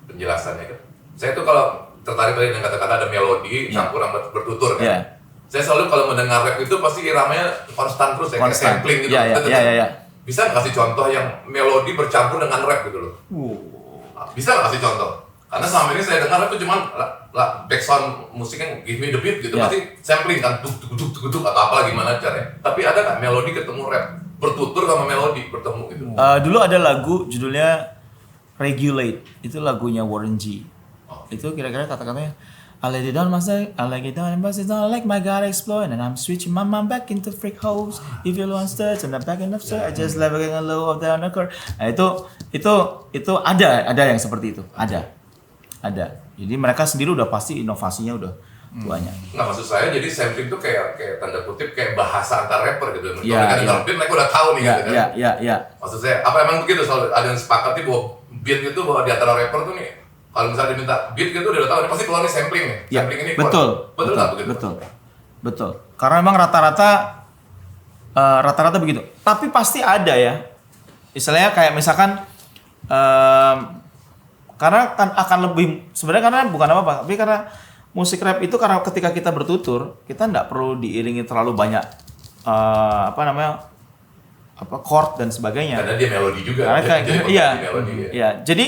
Speaker 6: penjelasannya kan. Saya tuh kalau tertarik tadi dengan kata-kata ada melodi, campur sama bertutur kan.
Speaker 2: Iya.
Speaker 6: Saya selalu kalau mendengar rap itu pasti iramanya konstan terus, kayak
Speaker 2: Konstan.
Speaker 6: sampling gitu.
Speaker 2: Iya.
Speaker 6: Bisa nggak kasih contoh yang melodi bercampur dengan rap gitu loh? Bisa nggak kasih contoh? Karena selama ini saya dengar itu cuma background musiknya give me the beat gitu,
Speaker 2: Ya.
Speaker 6: pasti sampling kan tuk tuk atau apa gimana caranya. Tapi ada nggak melodi ketemu rap, bertutur sama melodi bertemu gitu?
Speaker 2: Dulu ada lagu judulnya Regulate. Itu lagunya Warren G. Itu kira-kira kata-katanya I let it down myself, I like it down and bust it down like my God explode and I'm switching my mind back into freak holes. If you want stirred and I'm back in the stir, I just leveling a low of down the curve. Nah itu ada yang seperti itu, ada. Jadi mereka sendiri udah pasti inovasinya udah banyak.
Speaker 6: Nah maksud saya jadi sampling itu kayak tanda kutip kayak bahasa antar rapper gitu.
Speaker 2: Iya,
Speaker 6: Mereka
Speaker 2: iya.
Speaker 6: dengar beat mereka udah tahu nih gitu kan.
Speaker 2: Ya.
Speaker 6: Maksud saya apa emang begitu selalu ada yang sepakati bahwa beat itu bahwa di antara rapper tuh nih kalau misalnya diminta beat gitu dia udah tahu ini pasti keluar nih sampling nih.
Speaker 2: Ya,
Speaker 6: Sampling ini
Speaker 2: betul.
Speaker 6: Betul nggak begitu?
Speaker 2: Betul. Karena memang rata-rata begitu. Tapi pasti ada ya. Istilahnya kayak misalkan karena kan akan lebih sebenarnya karena bukan apa-apa, tapi karena musik rap itu karena ketika kita bertutur, kita nggak perlu diiringi terlalu banyak chord dan sebagainya.
Speaker 6: Karena dia melodi juga.
Speaker 2: Karena kayak
Speaker 6: Jadi
Speaker 2: iya.
Speaker 6: melodi ya.
Speaker 2: Iya. Jadi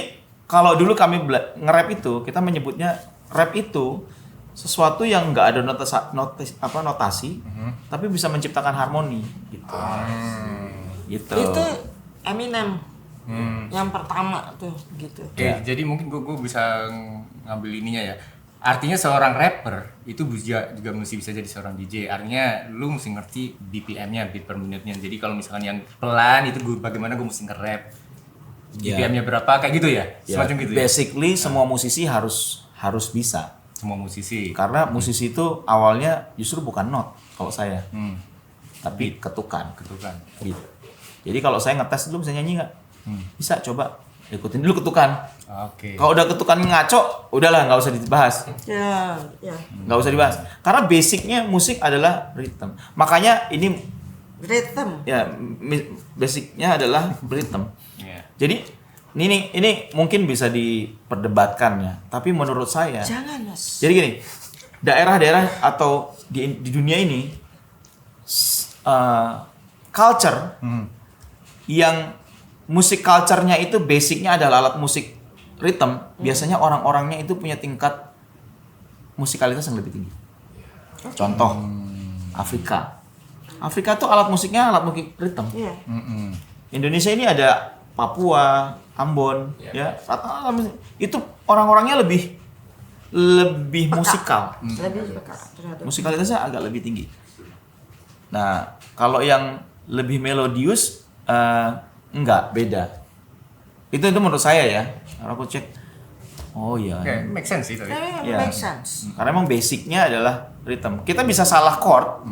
Speaker 2: kalau dulu kami nge-rap itu, kita menyebutnya rap itu sesuatu yang nggak ada notasi, tapi bisa menciptakan harmoni gitu. Gitu.
Speaker 3: Itu Eminem. Yang pertama tuh gitu.
Speaker 1: Oke, jadi mungkin gue bisa ngambil ininya ya. Artinya seorang rapper itu juga mesti bisa jadi seorang DJ. Artinya lu mesti ngerti BPM-nya, beat per minute-nya. Jadi kalau misalkan yang pelan itu bagaimana gue mesti nge-rap. BPM-nya berapa kayak gitu ya? Semacam gitu ya.
Speaker 2: Basically semua musisi harus bisa.
Speaker 1: Semua musisi.
Speaker 2: Karena musisi itu awalnya justru bukan not kalau saya. Tapi ketukan. Gitu. Jadi kalau saya ngetes dulu bisa nyanyi nggak? Bisa, coba ikutin dulu ketukan.
Speaker 1: Oke.
Speaker 2: Kalau udah ketukan ngaco, udahlah nggak usah dibahas.
Speaker 3: Ya.
Speaker 2: Nggak usah dibahas. Karena basicnya musik adalah rhythm. Makanya ini
Speaker 3: Rhythm.
Speaker 2: ya basicnya adalah rhythm.
Speaker 1: Iya.
Speaker 2: Jadi ini mungkin bisa diperdebatkan ya. Tapi menurut saya,
Speaker 3: Jangan, Mas.
Speaker 2: jadi gini, daerah-daerah atau di dunia ini culture yang musik culture-nya itu basicnya adalah alat musik rhythm, biasanya orang-orangnya itu punya tingkat musikalitas yang lebih tinggi. Contoh, Afrika tuh alat musiknya alat musik rhythm.
Speaker 3: Iya.
Speaker 2: Indonesia ini ada Papua, Ambon, ya rata-rata itu orang-orangnya lebih musikal.
Speaker 3: Lebih peka terhadap.
Speaker 2: Musikalitasnya agak lebih tinggi. Nah, kalau yang lebih melodius enggak, beda. Itu menurut saya ya. Kalau aku cek, oh iya.
Speaker 1: Oke, make sense sih tadi.
Speaker 3: Tapi
Speaker 2: Ya.
Speaker 3: make sense.
Speaker 2: Karena emang basicnya adalah rhythm. Kita bisa salah chord,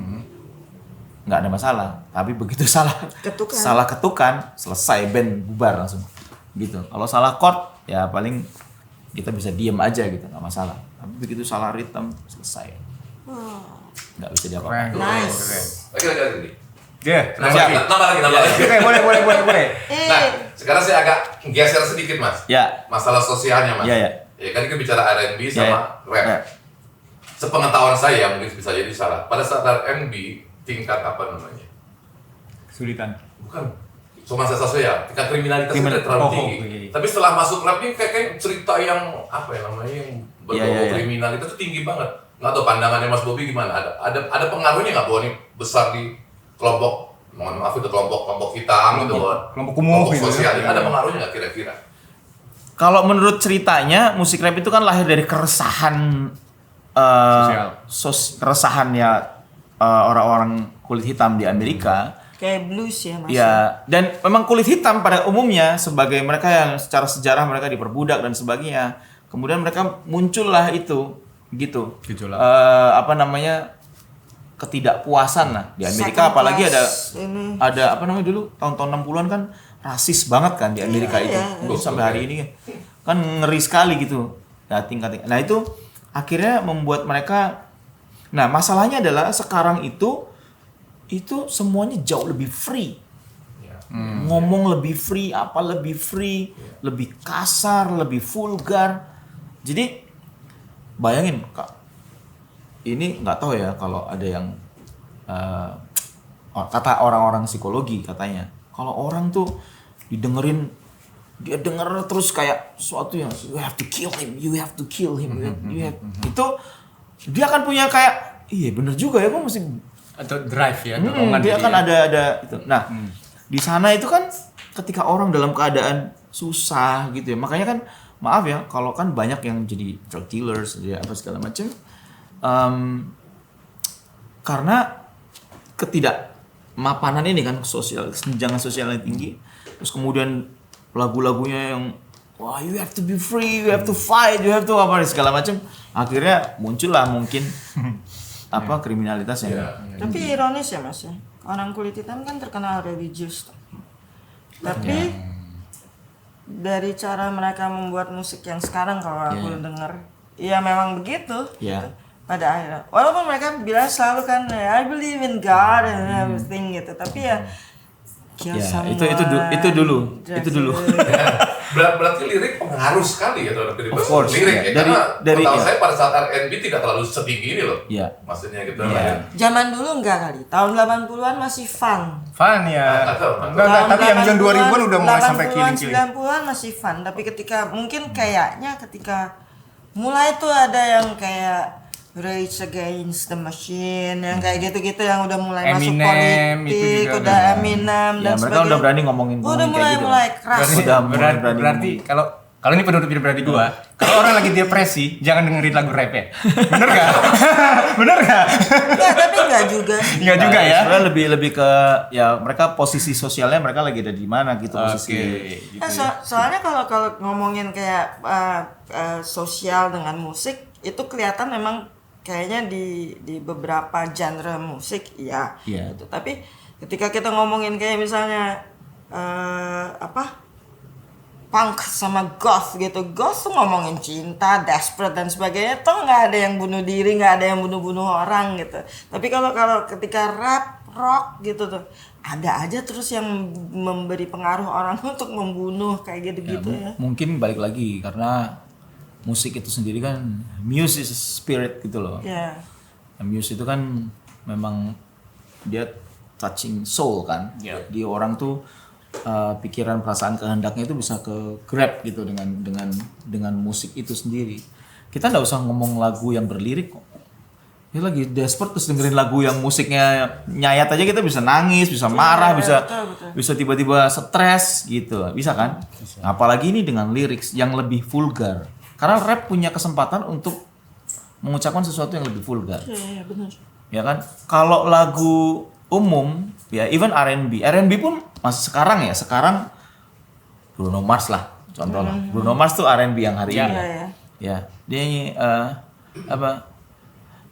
Speaker 2: nggak ada masalah. Tapi begitu salah ketukan, selesai band bubar langsung. Gitu. Kalau salah chord, ya paling kita bisa diem aja gitu, nggak masalah. Tapi begitu salah rhythm, selesai. Nggak bisa diapa-apain.
Speaker 3: Nice.
Speaker 6: Lagi.
Speaker 1: Ya,
Speaker 6: Nambah lagi.
Speaker 1: Oke, boleh.
Speaker 6: Nah, sekarang saya agak geser sedikit mas.
Speaker 2: Ya.
Speaker 6: Masalah sosialnya mas.
Speaker 2: Ya.
Speaker 6: Ya kan kita bicara R&B sama rap.
Speaker 2: Ya.
Speaker 6: Sepengetahuan saya mungkin bisa jadi salah. Pada saat R&B tingkat apa namanya?
Speaker 1: Kesulitan.
Speaker 6: Bukan. cuma sensasi ya, tingkat kriminalitas tidak terlalu tinggi. Tapi setelah masuk rap ini kayak cerita yang apa ya namanya yang berbau kriminalitas itu tinggi banget. Nggak tahu pandangannya Mas Bobby gimana? Ada pengaruhnya nggak bahwa ini besar di kelompok, mohon maaf itu kelompok hitam gitu, kelompok sosial ini ada pengaruhnya nggak kira-kira?
Speaker 2: Kalau menurut ceritanya musik rap itu kan lahir dari keresahan keresahan ya orang-orang kulit hitam di Amerika.
Speaker 3: Kayak blues ya Mas.
Speaker 2: Ya, dan memang kulit hitam pada umumnya sebagai mereka yang secara sejarah mereka diperbudak dan sebagainya. Kemudian mereka muncullah itu gitu. Apa namanya? Ketidakpuasan lah di Amerika, apalagi ada apa namanya dulu tahun-tahun 60-an kan rasis banget kan di Amerika itu. Sampai hari ini kan ngeri sekali gitu. Ya, tingkat. Nah, itu akhirnya membuat mereka, nah masalahnya adalah sekarang itu semuanya jauh lebih free. Ngomong lebih free, apa lebih free, lebih kasar, lebih vulgar. Jadi bayangin Kak, ini nggak tahu ya kalau ada yang kata orang-orang psikologi katanya, kalau orang tuh didengerin, dia denger terus kayak sesuatu yang you have to kill him, itu dia akan punya kayak iya bener juga ya, gue mesti
Speaker 1: atau drive ya,
Speaker 2: dia akan ada itu. Nah, di sana itu kan ketika orang dalam keadaan susah gitu ya, makanya kan maaf ya kalau kan banyak yang jadi drug dealers, ya apa segala macam, karena ketidakmapanan ini kan sosial, senjangan sosial yang tinggi, terus kemudian lagu-lagunya yang wah you have to be free, you have to fight, you have to apa segala macam, akhirnya muncullah mungkin apa kriminalitasnya.
Speaker 3: Tapi ironis ya Mas ya, orang kulit hitam kan terkenal religius tuh. Tapi dari cara mereka membuat musik yang sekarang kalau aku denger, ya memang begitu. Gitu. Pada akhirnya, walaupun mereka bilang selalu kan I believe in God and everything gitu, tapi ya
Speaker 2: itu dulu.
Speaker 6: Berarti lirik pengaruh sekali ya terhadap kehidupan lirik ya. Dari saya pada saat R&B tidak terlalu setinggi ini loh. Maksudnya gitu.
Speaker 3: Zaman dulu enggak kali. Tahun 80-an masih fun.
Speaker 1: Fun ya. Enggak, tapi yang tahun 2000-an udah mulai sampai killing-killing.
Speaker 3: 90-an masih fun, tapi ketika mungkin kayaknya ketika mulai tuh ada yang kayak Rage Against the Machine yang kayak gitu-gitu yang udah mulai masuk politik, udah Eminem dan sebagainya.
Speaker 2: Mereka udah berani ngomongin
Speaker 3: udah mulai keras.
Speaker 1: Berarti kalau ini penduduk berarti gua, kalau orang lagi depresi jangan dengerin lagu rap ya. Bener gak?
Speaker 3: Ya, tapi enggak juga sih.
Speaker 1: Enggak juga ya.
Speaker 2: Sebenarnya lebih ke ya mereka posisi sosialnya mereka lagi ada di mana gitu posisi.
Speaker 1: Gitu
Speaker 3: soalnya kalau ngomongin kayak sosial dengan musik itu kelihatan memang kayaknya di beberapa genre musik gitu. Tapi ketika kita ngomongin kayak misalnya punk sama goth gitu, goth tuh ngomongin cinta, desperate dan sebagainya, toh nggak ada yang bunuh diri, nggak ada yang bunuh orang gitu. Tapi kalau ketika rap, rock gitu tuh ada aja terus yang memberi pengaruh orang untuk membunuh kayak gitu-gitu ya.
Speaker 2: Mungkin balik lagi karena musik itu sendiri kan music is spirit gitu loh. Music itu kan memang dia touching soul kan. Di orang tuh pikiran, perasaan, kehendaknya itu bisa ke grab gitu dengan musik itu sendiri. Kita nggak usah ngomong lagu yang berlirik kok. Ya lagi desperate terus dengerin lagu yang musiknya nyayat aja kita bisa nangis, bisa marah, bisa tiba-tiba stres gitu, bisa kan? Apalagi ini dengan lirik yang lebih vulgar. Karena rap punya kesempatan untuk mengucapkan sesuatu yang lebih vulgar.
Speaker 3: Iya, benar.
Speaker 2: Ya kan? Kalau lagu umum, ya even R&B pun masih sekarang Bruno Mars lah, contoh lah. Bruno Mars tuh R&B yang hari ini. Ya, dia nyanyi apa?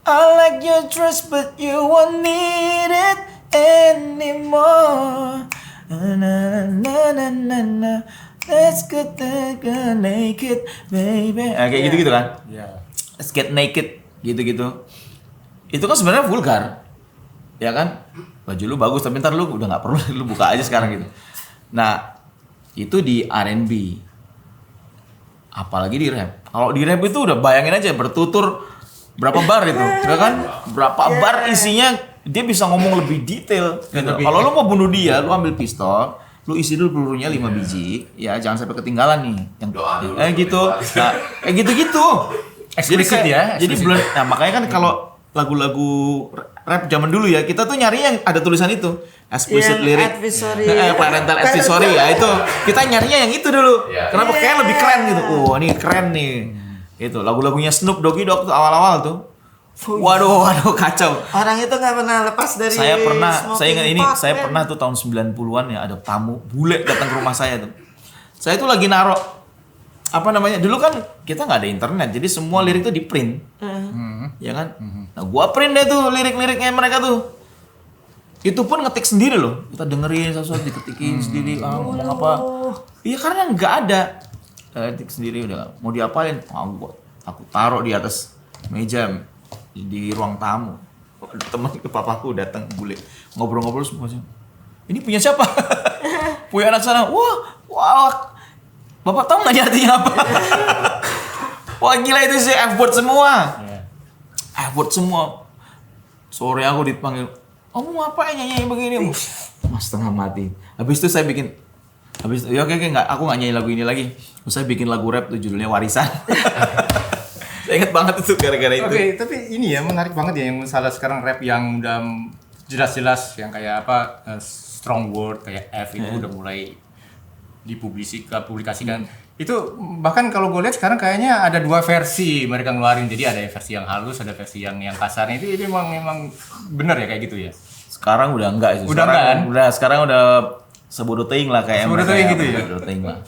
Speaker 2: I like your dress but you won't need it anymore. Na. Let's get naked, baby. Kayak gitu-gitu kan? Let's get naked, gitu-gitu. Itu kan sebenarnya vulgar, ya kan? Baju lu bagus, tapi ntar lu udah nggak perlu, lu buka aja sekarang gitu. Nah, itu di R&B. Apalagi di rap. Kalau di rap itu udah bayangin aja bertutur berapa bar itu, ya kan? Berapa bar isinya, dia bisa ngomong lebih detail. Gitu. Kalau lu mau bunuh dia, lu ambil pistol, lu isi dulu pelurunya 5 biji, ya jangan sampai ketinggalan nih. Yang
Speaker 6: Doa dulu.
Speaker 2: gitu. Nah, gitu-gitu.
Speaker 1: Eksplisit ya,
Speaker 2: Jadi
Speaker 1: eksplisit.
Speaker 2: nah makanya kan kalau lagu-lagu rap zaman dulu ya, kita tuh nyari yang ada tulisan itu. Explicit
Speaker 3: Yang
Speaker 2: lyric.
Speaker 3: advisory.
Speaker 2: Parental advisory ya itu. Kita nyarinya yang itu dulu.
Speaker 6: Iya.
Speaker 2: Kenapa kayak lebih keren gitu. Oh, ini keren nih. Itu lagu-lagunya Snoop Doggy Dogg tuh awal-awal tuh. Waduh kacau.
Speaker 3: Orang itu nggak pernah lepas dari
Speaker 2: Saya ingat ini,
Speaker 3: smoking pot,
Speaker 2: saya
Speaker 3: kan?
Speaker 2: pernah tuh tahun 90-an ya ada tamu bule datang ke rumah saya tuh. Saya tuh lagi naruh apa namanya? Dulu kan kita nggak ada internet, jadi semua lirik tuh di print. Ya kan? Nah, gua print deh tuh lirik-liriknya mereka tuh. Itu pun ngetik sendiri loh. Kita dengerin satu-satu diketikin sendiri, ngomong apa. Iya karena nggak ada. Ketik sendiri udah mau diapalin. Aku taruh di atas meja di ruang tamu. Teman ke papaku datang bule ngobrol-ngobrol semua sih. Ini punya siapa? Punya anak sana. Wah. Bapak tahu nggak artinya apa? Wah gila itu sih F-word semua. F-word semua. Sore aku dipanggil. Kamu ngapain nyanyi begini? Mas setengah mati. Habis itu saya bikin. Ya oke nggak. Aku nggak nyanyi lagu ini lagi. Terus saya bikin lagu rap tuh judulnya Warisan. Saya ingat banget itu gara-gara itu.
Speaker 1: Oke, tapi ini ya menarik banget ya yang masalah sekarang rap yang udah jelas-jelas yang kayak apa strong word kayak F itu udah mulai dipublikasikan. Itu bahkan kalau gue lihat sekarang kayaknya ada 2 versi mereka ngeluarin. Jadi ada versi yang halus, ada versi yang kasarnya. Itu memang benar ya kayak gitu ya.
Speaker 2: Sekarang udah enggak sih.
Speaker 1: Udah enggak kan?
Speaker 2: Sekarang udah sebodoh teing lah kayak
Speaker 1: Sebodoh
Speaker 2: mereka
Speaker 1: teing
Speaker 2: ya,
Speaker 1: gitu ya?
Speaker 2: sebodoh teing lah.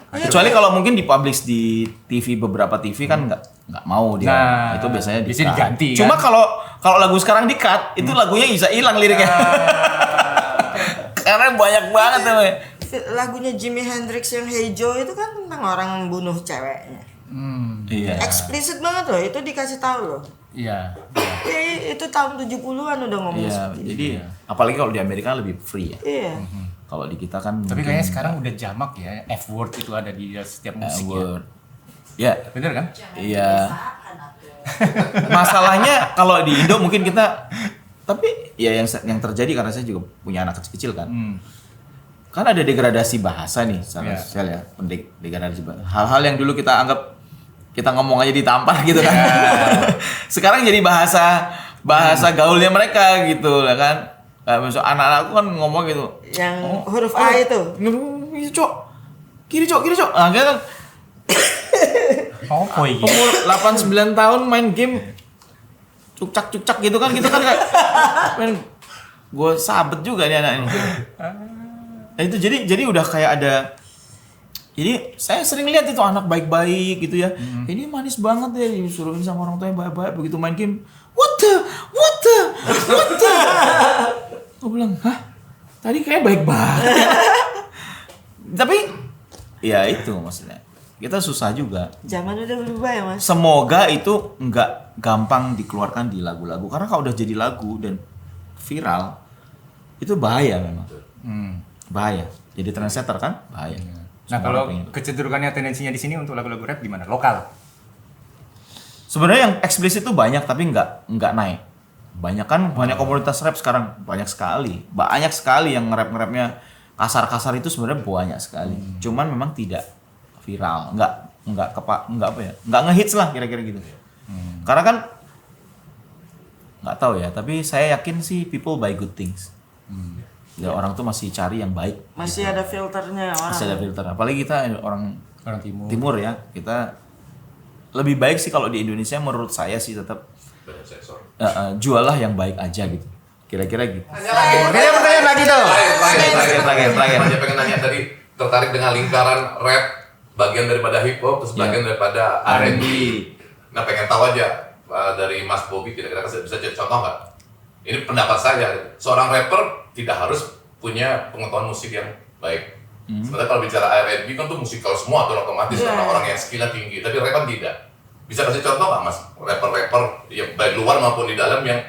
Speaker 2: Kecuali kalau mungkin dipublish di TV, beberapa TV kan nggak mau dia.
Speaker 1: Nah,
Speaker 2: itu biasanya
Speaker 1: bisa
Speaker 2: di-cut.
Speaker 1: diganti,
Speaker 2: Cuma
Speaker 1: kan?
Speaker 2: kalau lagu sekarang di-cut, itu lagunya bisa hilang liriknya. Karena banyak banget tuh.
Speaker 3: Lagunya Jimi Hendrix yang Hey Joe itu kan tentang orang membunuh ceweknya.
Speaker 2: Iya.
Speaker 3: Eksplisit banget loh, itu dikasih tahu loh.
Speaker 1: Iya.
Speaker 3: Itu tahun 70-an udah ngomong
Speaker 2: Iya,
Speaker 3: seperti itu.
Speaker 2: jadi apalagi kalau di Amerika lebih free ya.
Speaker 3: Iya.
Speaker 2: Kalau di kita kan
Speaker 1: Tapi
Speaker 2: mungkin
Speaker 1: kayaknya sekarang udah jamak ya, F-word itu ada di setiap musik ya.
Speaker 2: word. Ya,
Speaker 1: Bener kan?
Speaker 2: iya.
Speaker 5: Kebiasaan atau
Speaker 2: Masalahnya kalau di Indo mungkin kita, tapi ya yang terjadi karena saya juga punya anak kecil kan. Kan ada degradasi bahasa nih secara
Speaker 1: Iya.
Speaker 2: sosial ya, degradasi bahasa. Hal-hal yang dulu kita anggap kita ngomong aja ditampar gitu kan. Sekarang jadi bahasa gaulnya mereka gitu lah kan. Kayak misal anak-anakku kan ngomong gitu.
Speaker 3: Yang huruf A itu.
Speaker 2: Kiri cok. Kiri cok. Nah, kan
Speaker 1: Oh, iya.
Speaker 2: umur 8-9 tahun main game cukcak gitu kan kayak main gue sabet juga nih anak ini. Nah, itu jadi udah kayak ada. Jadi saya sering lihat itu anak baik-baik gitu ya. Ini manis banget ya disuruhin sama orang tuanya baik-baik, begitu main game what the gue bilang hah tadi kayak baik banget ya. Tapi ya itu maksudnya kita susah juga.
Speaker 3: Zaman udah berubah ya mas.
Speaker 2: Semoga itu nggak gampang dikeluarkan di lagu-lagu karena kalau udah jadi lagu dan viral itu bahaya memang. Bahaya. Jadi trendsetter kan bahaya.
Speaker 1: Nah, kalau kecenderungannya tendensinya di sini untuk lagu-lagu rap gimana? Lokal.
Speaker 2: Sebenarnya yang eksplisit itu banyak tapi nggak naik. Banyak komunitas rap sekarang banyak sekali yang nge-rapnya kasar-kasar itu sebenarnya banyak sekali. Cuman memang tidak viral, nggak apa ya, nggak ngehits lah kira-kira gitu. Karena kan nggak tahu ya, tapi saya yakin sih people buy good things. Ya orang tuh masih cari yang baik.
Speaker 3: Masih
Speaker 2: gitu.
Speaker 3: ada filternya orang.
Speaker 2: Masih ada filter. Apalagi kita orang
Speaker 1: timur
Speaker 2: ya, kita lebih baik sih kalau di Indonesia menurut saya sih tetap
Speaker 6: banyak sensor.
Speaker 2: jualah yang baik aja gitu. Kira-kira gitu.
Speaker 1: Pertanyaan lagi tuh.
Speaker 2: Terakhir.
Speaker 6: Banyak pengen nanya tadi tertarik dengan lingkaran rap, bagian daripada hip hop, terus bagian daripada R&B. Nah pengen tahu aja dari Mas Bobby kira-kira bisa jadi contoh nggak? Ini pendapat saya, seorang rapper tidak harus punya pengetahuan musik yang baik. Sebenarnya kalau bicara R&B kan tuh musikal semua tuh otomatis orang-orang yang skillnya tinggi, tapi rap kan tidak. Bisa kasih contoh nggak mas, rapper-rapper yang baik luar maupun di dalam yang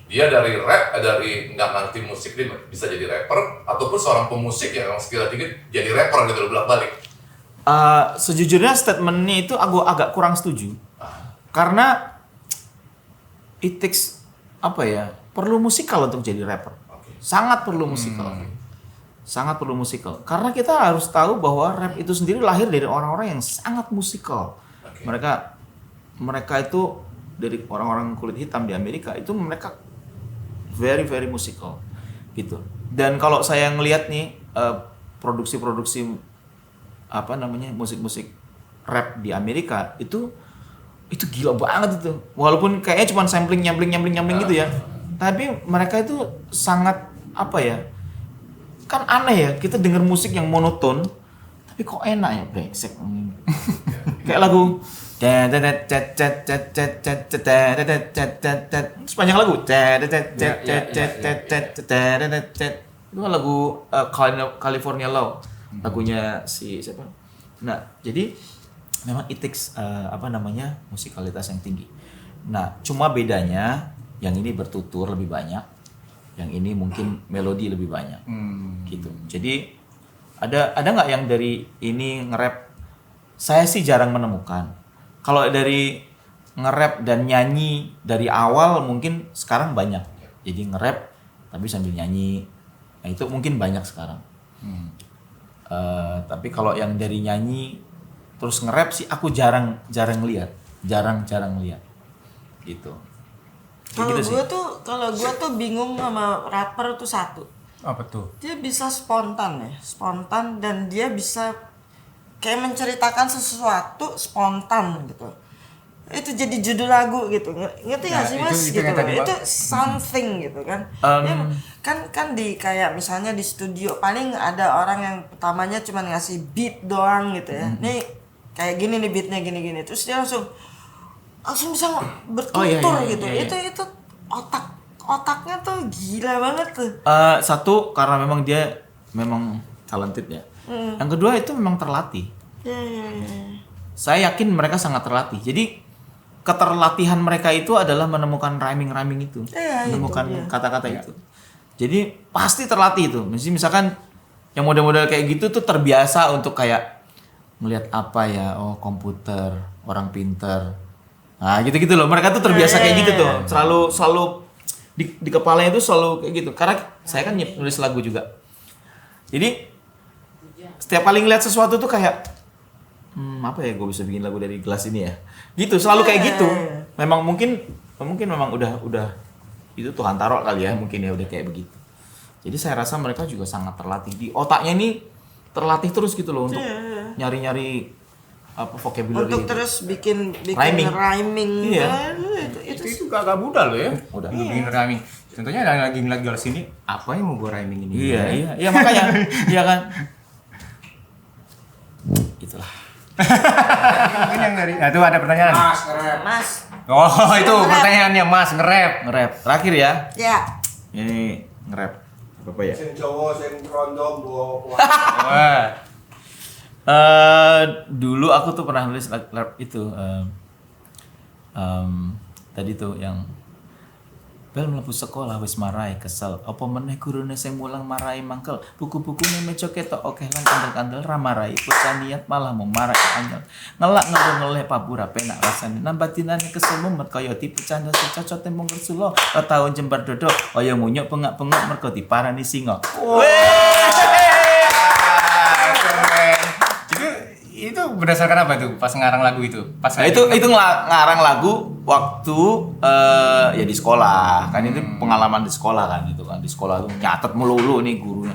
Speaker 6: dia dari rap, dari nggak ngerti musik dia bisa jadi rapper, ataupun seorang pemusik yang skillnya tinggi jadi rapper gitu bolak-balik.
Speaker 2: Sejujurnya statementnya itu aku agak kurang setuju. Karena it takes perlu musikal untuk jadi rapper. Sangat perlu musikal. sangat perlu musikal. Karena kita harus tahu bahwa rap itu sendiri lahir dari orang-orang yang sangat musikal. Mereka itu dari orang-orang kulit hitam di Amerika itu mereka very very musikal gitu. Dan kalau saya ngelihat nih produksi-produksi musik-musik rap di Amerika itu gila banget itu. Walaupun kayaknya cuma sampling nyambling gitu ya. Tapi mereka itu sangat kan aneh ya, kita denger musik yang monoton tapi kok enak ya, brengsek. Kayak lagu sepanjang lagu itu lagu California Love, lagunya si siapa. Nah, jadi memang it takes musikalitas yang tinggi. Nah, cuma bedanya yang ini bertutur lebih banyak, yang ini mungkin melodi lebih banyak, gitu. Jadi ada nggak yang dari ini nge-rap? Saya sih jarang menemukan. Kalau dari nge-rap dan nyanyi dari awal mungkin sekarang banyak. Jadi nge-rap tapi sambil nyanyi, nah itu mungkin banyak sekarang. Tapi kalau yang dari nyanyi terus nge-rap sih aku jarang lihat, jarang lihat, gitu.
Speaker 3: Kalau gue tuh bingung sama rapper tuh satu.
Speaker 1: Apa tuh?
Speaker 3: Dia bisa spontan dan dia bisa kayak menceritakan sesuatu spontan gitu. Itu jadi judul lagu gitu. Ngerti nggak sih Mas?
Speaker 1: Itu
Speaker 3: gitu.
Speaker 1: itu
Speaker 3: Something gitu kan. Kan di kayak misalnya di studio paling ada orang yang pertamanya cuma ngasih beat doang gitu ya. Nih kayak gini nih beatnya gini terus dia langsung bisa bertutur gitu. Itu otaknya tuh gila banget tuh.
Speaker 2: Satu karena memang dia talented ya. Yang kedua itu memang terlatih. Saya yakin mereka sangat terlatih. Jadi keterlatihan mereka itu adalah menemukan rhyming itu, menemukan kata-kata itu. Jadi pasti terlatih itu. Misalkan yang model-model kayak gitu tuh terbiasa untuk kayak melihat komputer, orang pinter. Nah, gitu-gitu loh. Mereka tuh terbiasa kayak gitu tuh. Selalu di kepalanya itu selalu kayak gitu. Karena saya kan nulis lagu juga. Jadi setiap kali ngeliat sesuatu tuh kayak gue bisa bikin lagu dari gelas ini ya. Gitu, selalu kayak gitu. Memang mungkin memang udah itu Tuhan taruh kali ya, mungkin ya udah kayak begitu. Jadi saya rasa mereka juga sangat terlatih. Di otaknya ini terlatih terus gitu loh untuk nyari-nyari vocabulary
Speaker 3: untuk
Speaker 2: gitu.
Speaker 3: Terus bikin rhyming.
Speaker 2: Iya.
Speaker 1: Itu agak mudah loh ya.
Speaker 2: Udah.
Speaker 1: Bikin rhyming. Contohnya lagi ngeliat garis ini, apa yang mau gue rhyming ini?
Speaker 2: Iya makanya. Iya kan. Itulah.
Speaker 1: Mungkin yang dari, nah itu ada pertanyaan.
Speaker 3: Mas.
Speaker 1: Oh itu pertanyaannya Mas nge-rap.
Speaker 2: Terakhir ya.
Speaker 3: Ya.
Speaker 2: Ini nge-rap. Apa ya?
Speaker 4: Sing Jawa sing rondom mbok.
Speaker 2: Dulu aku tuh pernah nulis rap itu tadi tuh yang bel mlebu sekolah wis marai kesel apa meneh gurune sing mulang marai mangkel buku-bukune meja ketok okeh lan kandel-kandel ra marai bocah niat malah mau marai anyel ngelak ngeleh pabura penak rasane nambah dinane kesel mumet kaya dipecanda secocote mung kersulo tahun jembar dodo kaya munyuk pengak-pengak mergo diparani singa.
Speaker 1: Itu berdasarkan apa tuh pas ngarang lagu itu?
Speaker 2: Itu ngarang lagu waktu ya di sekolah kan, itu pengalaman di sekolah kan, itu kan di sekolah tuh nyatet melulu nih gurunya.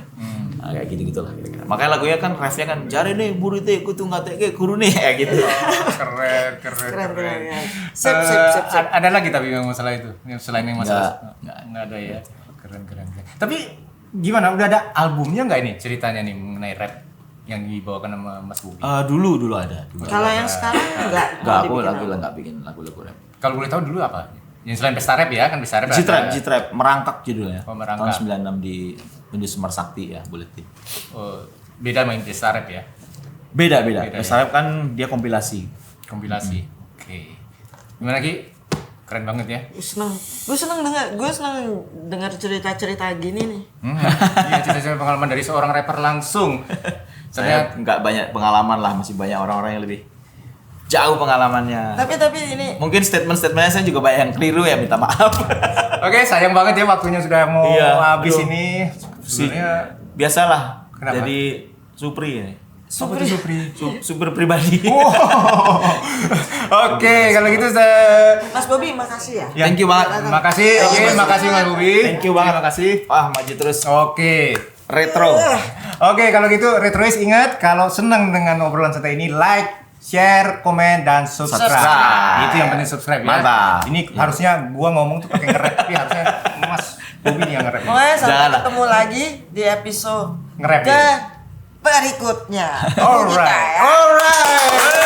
Speaker 2: Nah, kayak gitu-gitulah kira-kira. Makanya lagunya kan refnya kan jare nih burite kudu ngateke guru nih kayak gitu.
Speaker 1: Keren.
Speaker 3: Sip.
Speaker 1: Ada lagi tapi yang masalah itu. Selain yang masalah enggak ada ya. Keren. Tapi gimana? Udah ada albumnya enggak ini ceritanya nih mengenai rap yang dibawakan sama Mas Bobi?
Speaker 2: Dulu ada.
Speaker 3: Kalau yang sekarang enggak
Speaker 2: aku nggak bikin lagu-lagu rap.
Speaker 1: Kalau boleh tahu dulu apa? Yang selain Pesta Rap ya, kan Pesta Rap.
Speaker 2: G-Trap, Merangkak judulnya.
Speaker 1: Merangkak.
Speaker 2: Tahun 96 di Sumber Sakti ya, Buletin.
Speaker 1: Oh, beda main Pesta Rap ya?
Speaker 2: Beda. Pesta Rap kan dia kompilasi.
Speaker 1: Oke. Gimana Ki? Keren banget ya.
Speaker 3: Gue seneng dengar cerita-cerita gini nih.
Speaker 1: Iya, cerita-cerita pengalaman dari seorang rapper langsung.
Speaker 2: Saya nggak banyak pengalaman lah, masih banyak orang-orang yang lebih jauh pengalamannya.
Speaker 3: Tapi ini
Speaker 2: Mungkin statement-statementnya saya juga banyak yang keliru ya, minta maaf.
Speaker 1: Oke, sayang banget ya waktunya sudah mau habis
Speaker 2: aduh.
Speaker 1: ini. Sebenarnya
Speaker 2: Biasalah.
Speaker 1: Kenapa?
Speaker 2: Jadi Supri ini.
Speaker 3: Supri.
Speaker 2: Super pribadi.
Speaker 1: Oke, kalau gitu saya
Speaker 3: Mas Bobi makasih ya.
Speaker 2: Thank you banget.
Speaker 1: makasih. Oke, makasih Mas Bobi.
Speaker 2: Thank you banget.
Speaker 1: Makasih.
Speaker 2: Wah, maju terus.
Speaker 1: Oke.
Speaker 2: Retro.
Speaker 1: Oke, kalau gitu Retrois ingat kalau senang dengan obrolan santai ini like, share, komen, dan subscribe.
Speaker 2: Subscribe.
Speaker 1: Itu yang penting subscribe ya.
Speaker 2: Mantap.
Speaker 1: Ini harusnya gua ngomong tuh pakai nge-rap, tapi harusnya Mas Bobi yang nge-rap.
Speaker 3: Pokoknya sampai
Speaker 2: Janganlah.
Speaker 3: ketemu lagi di episode
Speaker 1: Nge-rap
Speaker 3: ke
Speaker 1: ya?
Speaker 3: berikutnya.
Speaker 1: Alright.
Speaker 3: Kita ya.
Speaker 1: Alright.